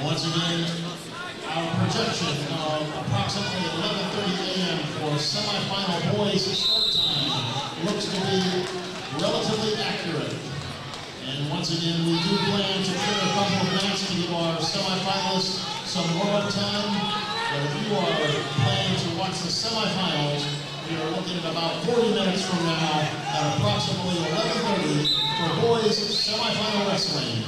Once again, our projection of approximately 11:30 a.m. for semifinal boys start time looks to be relatively accurate. And once again, we do plan to clear a couple of minutes to give our semifinalists some warm-up time. But if you are planning to watch the semifinals, we are looking at about 40 minutes from now at approximately 11:30 for boys semifinal wrestling.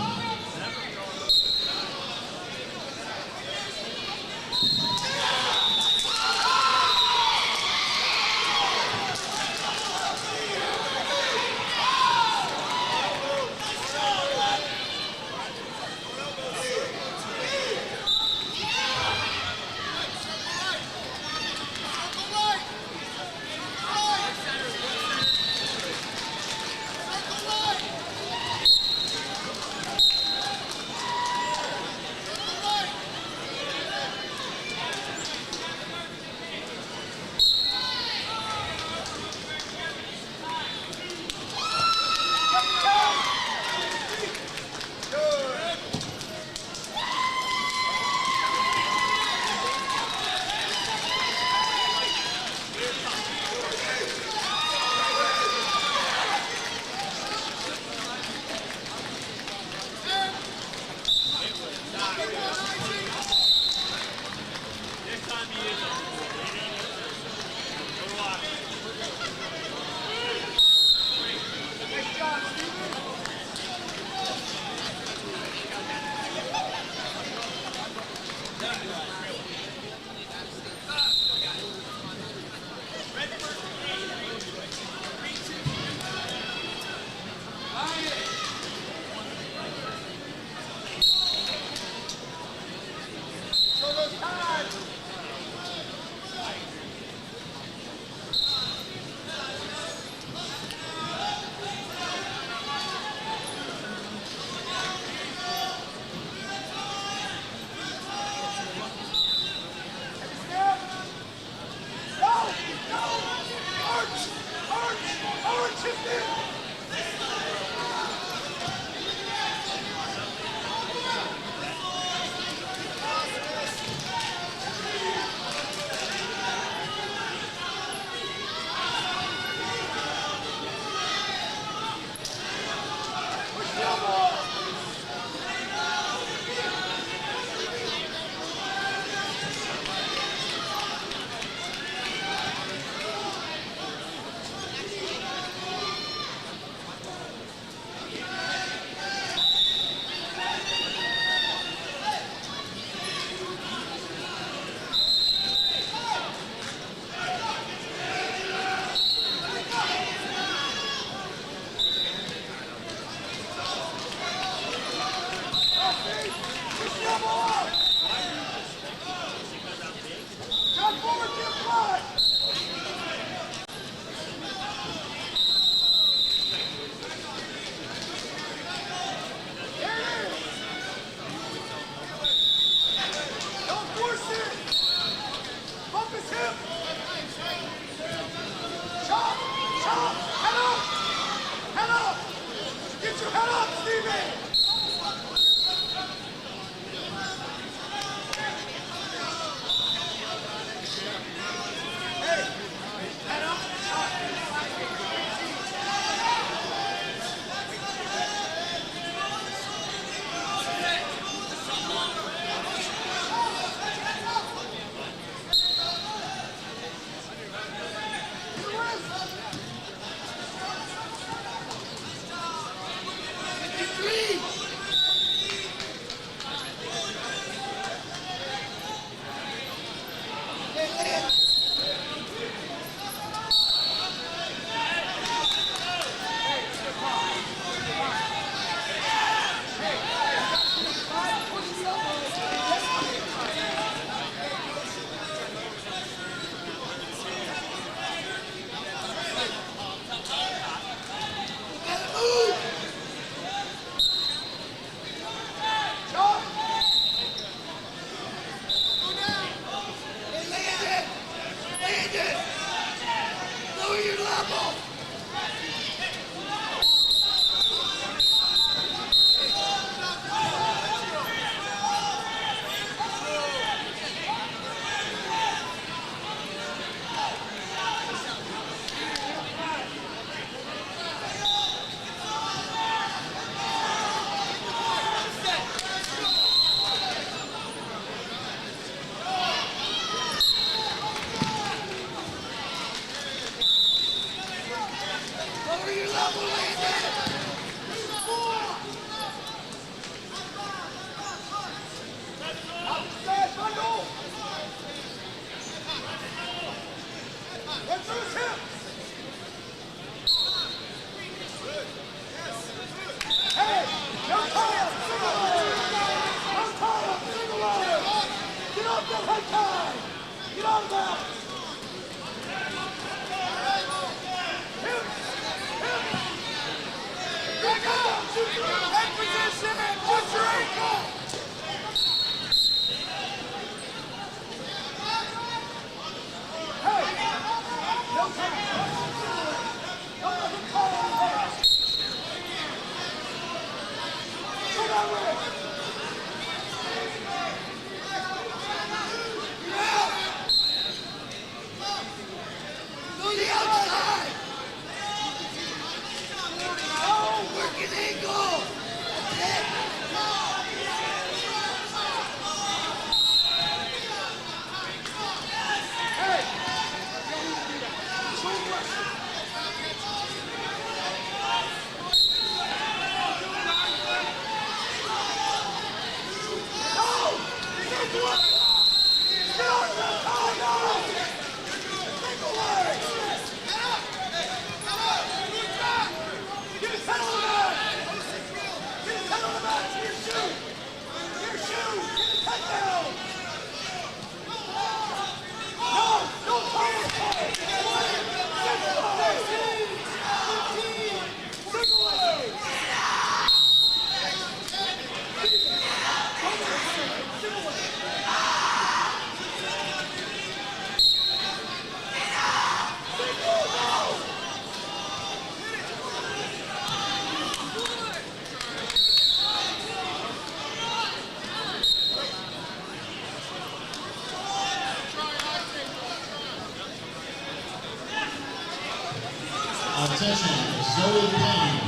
Attention, Zoe Payne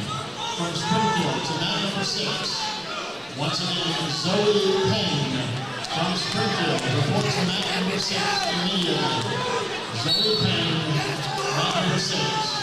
from Springfield to mat number 6. Once again, Zoe Payne from Springfield reports to mat number 6 immediately. Zoe Payne, mat number 6.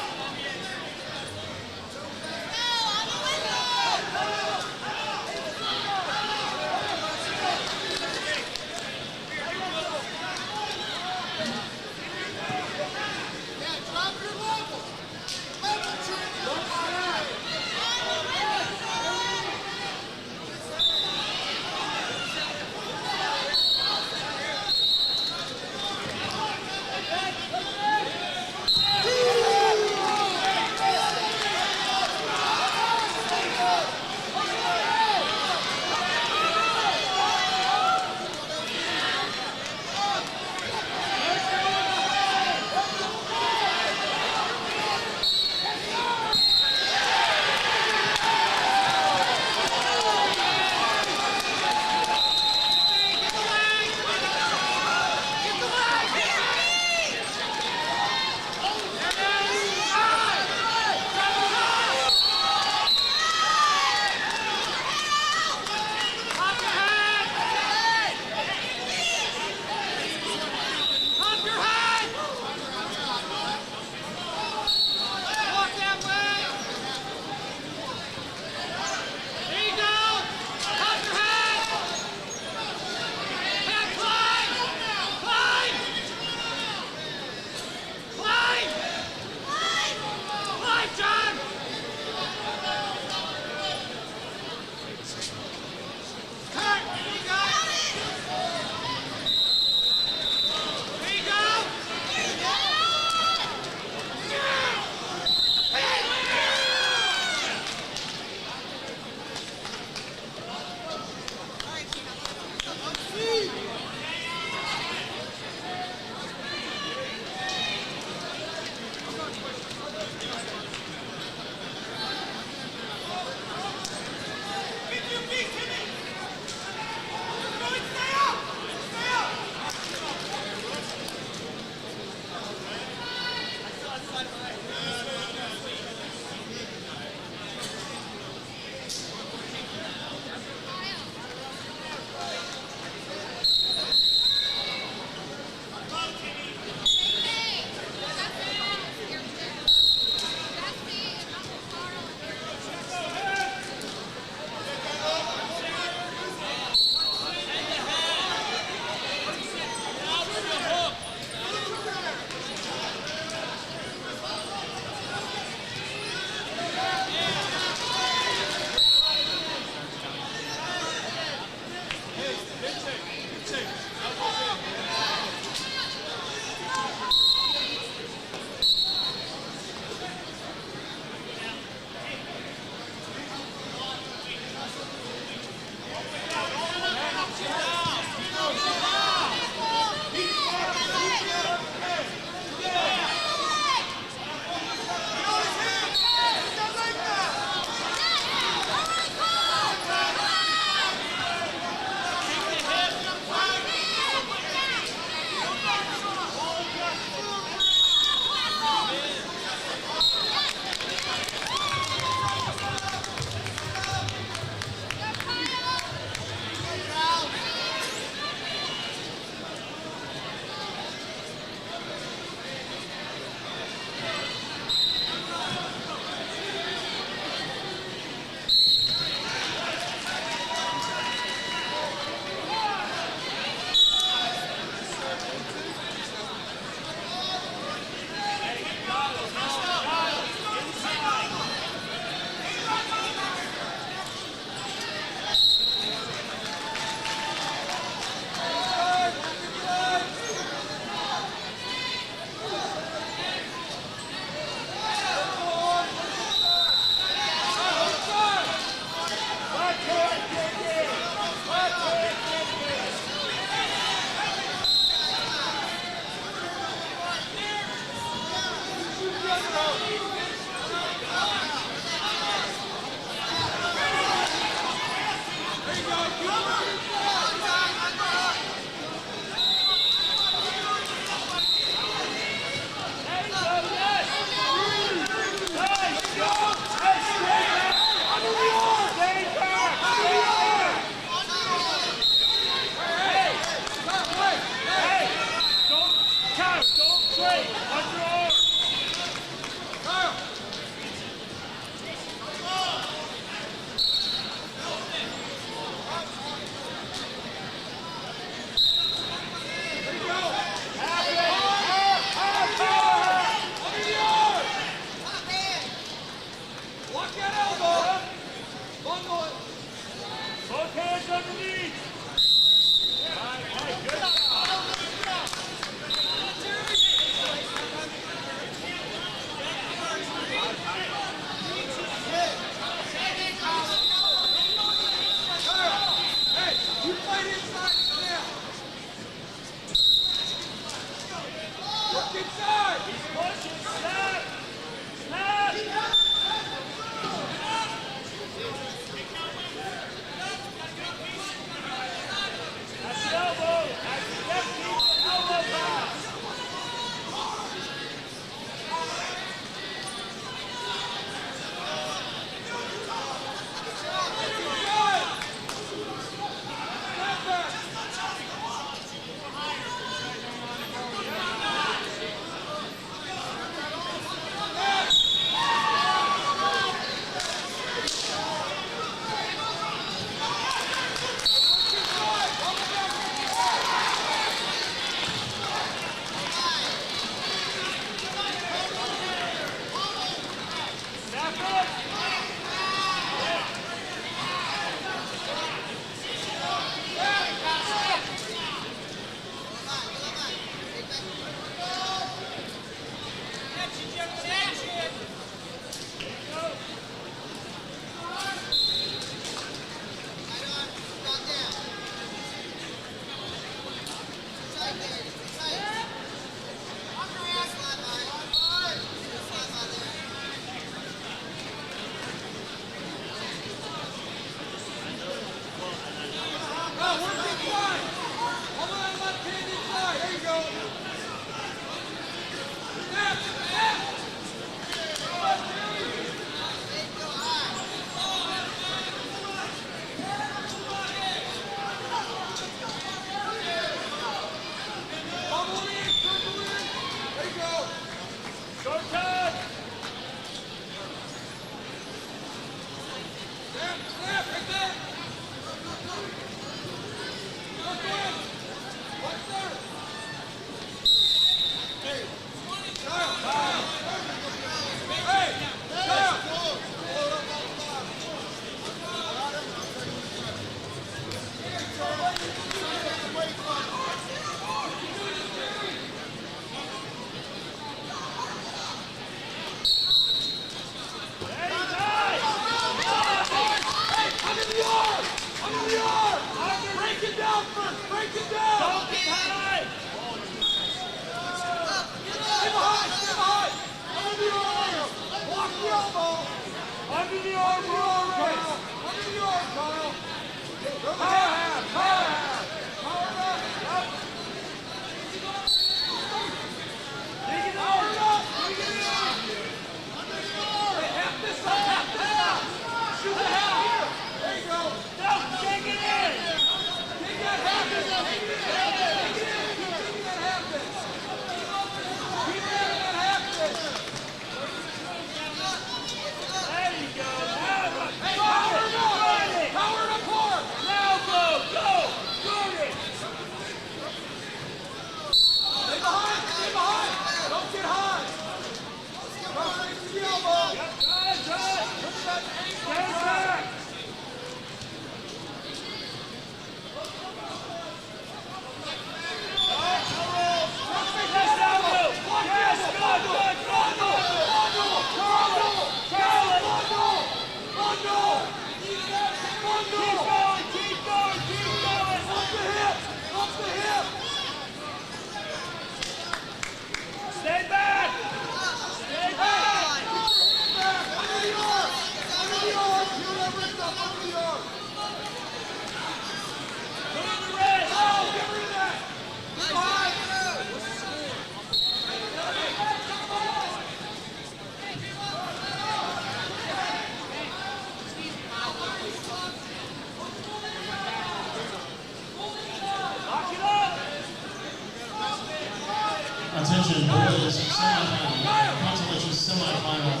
Attention, boys, semifinal, Consolation semifinal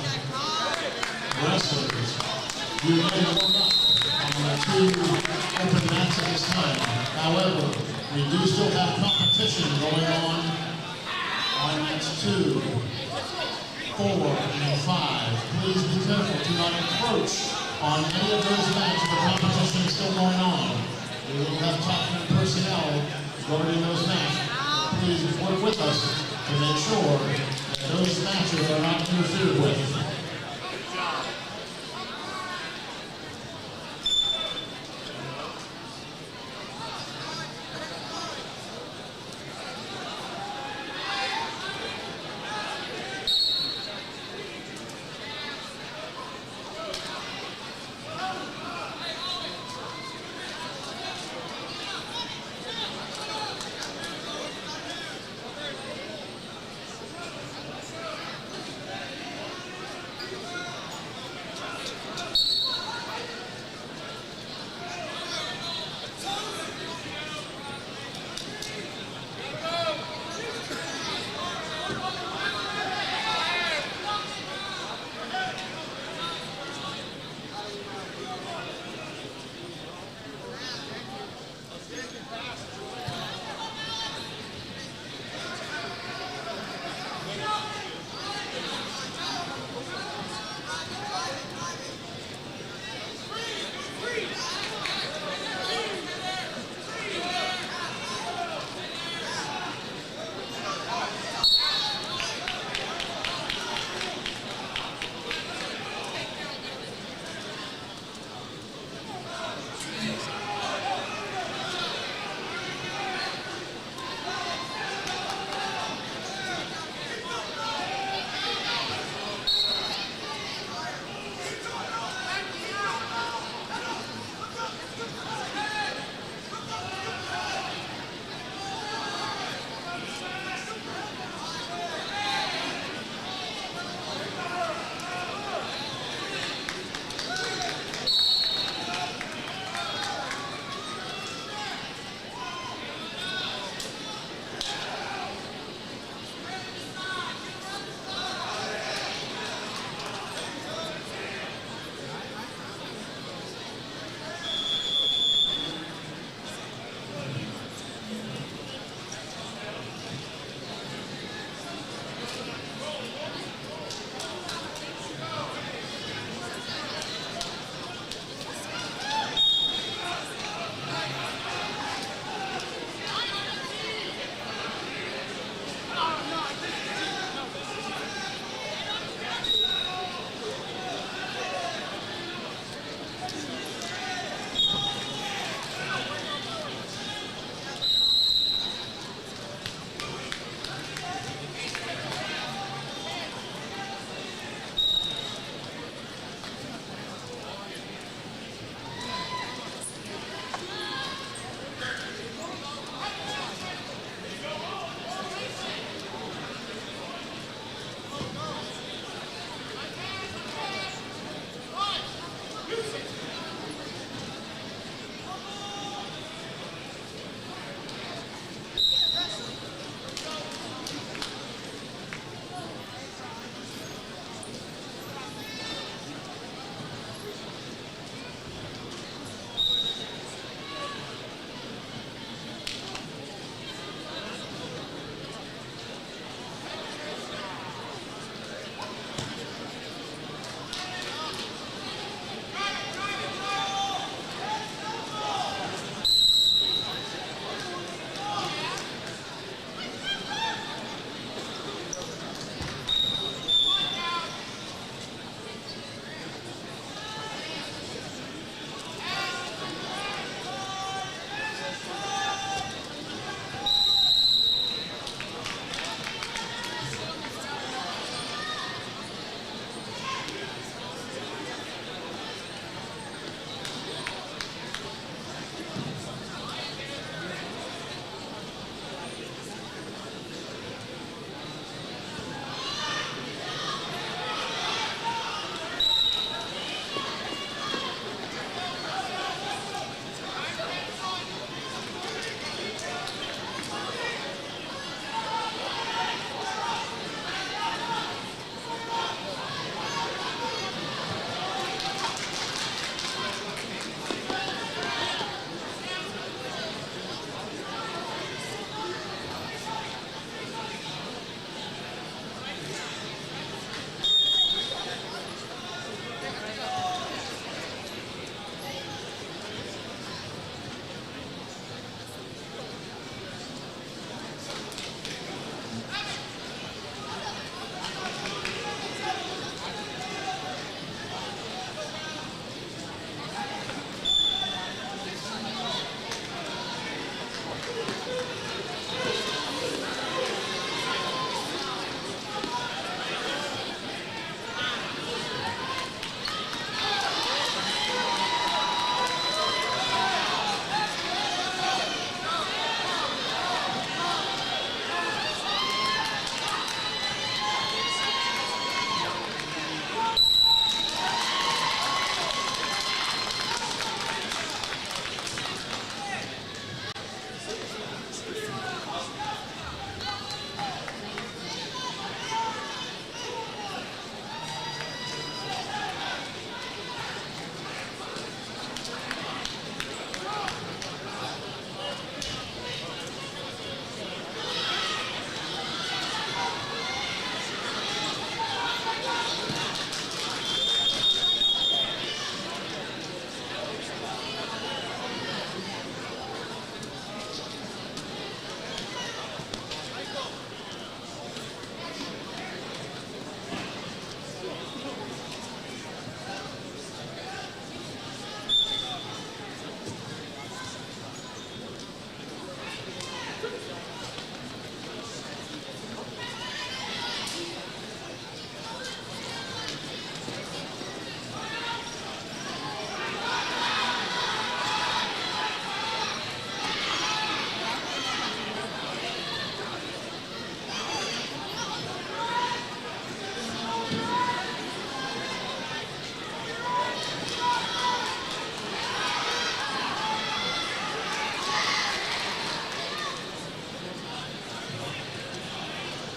wrestlers. You may warm up on the two open mats at this time. However, we do still have competition going on mats 2, 4, and 5. Please be careful to not encroach on any of those mats. The competition is still going on. We will have top personnel guarding those mats. Please work with us to make sure that those matches are not interfered with.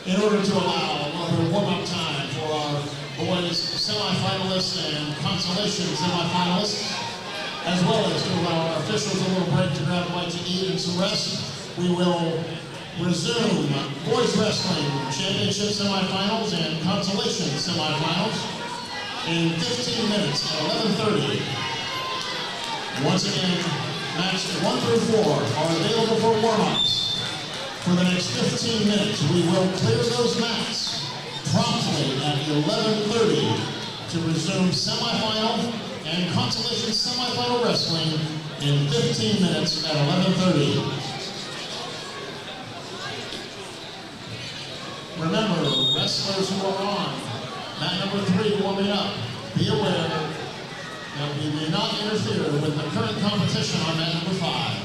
in order to allow a little bit of warm-up time for our boys semifinalists and consolation semifinalists, as well as to allow our officials a little break to grab a bite to eat and some rest, we will resume boys wrestling championship semifinals and consolation semifinals in 15 minutes at 11:30. Once again, matches 1 through 4 are available for warm-ups. For the next 15 minutes, we will clear those mats promptly at 11:30 to resume semifinal and consolation semifinal wrestling in 15 minutes at 11:30. Remember, wrestlers who are on mat number 3 warming up, be aware that we may not interfere with the current competition on mat number 5.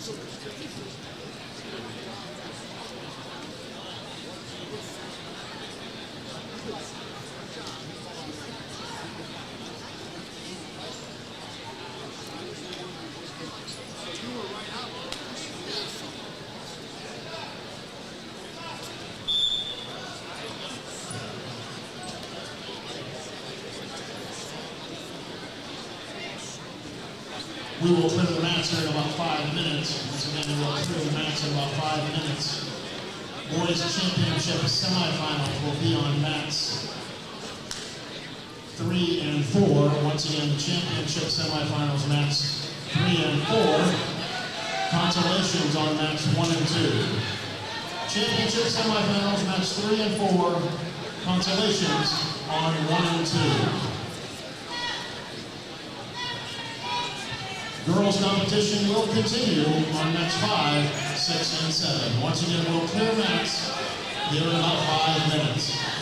We will clear the mats here in about 5 minutes. Once again, we will clear the mats in about 5 minutes. Boys Championship semifinals will be on mats 3 and 4. Once again, championship semifinals mats 3 and 4. Consolations on mats 1 and 2. Championship semifinals mats 3 and 4. Consolations on 1 and 2. Girls competition will continue on mats 5, 6, and 7. Once again, we'll clear mats here in about 5 minutes.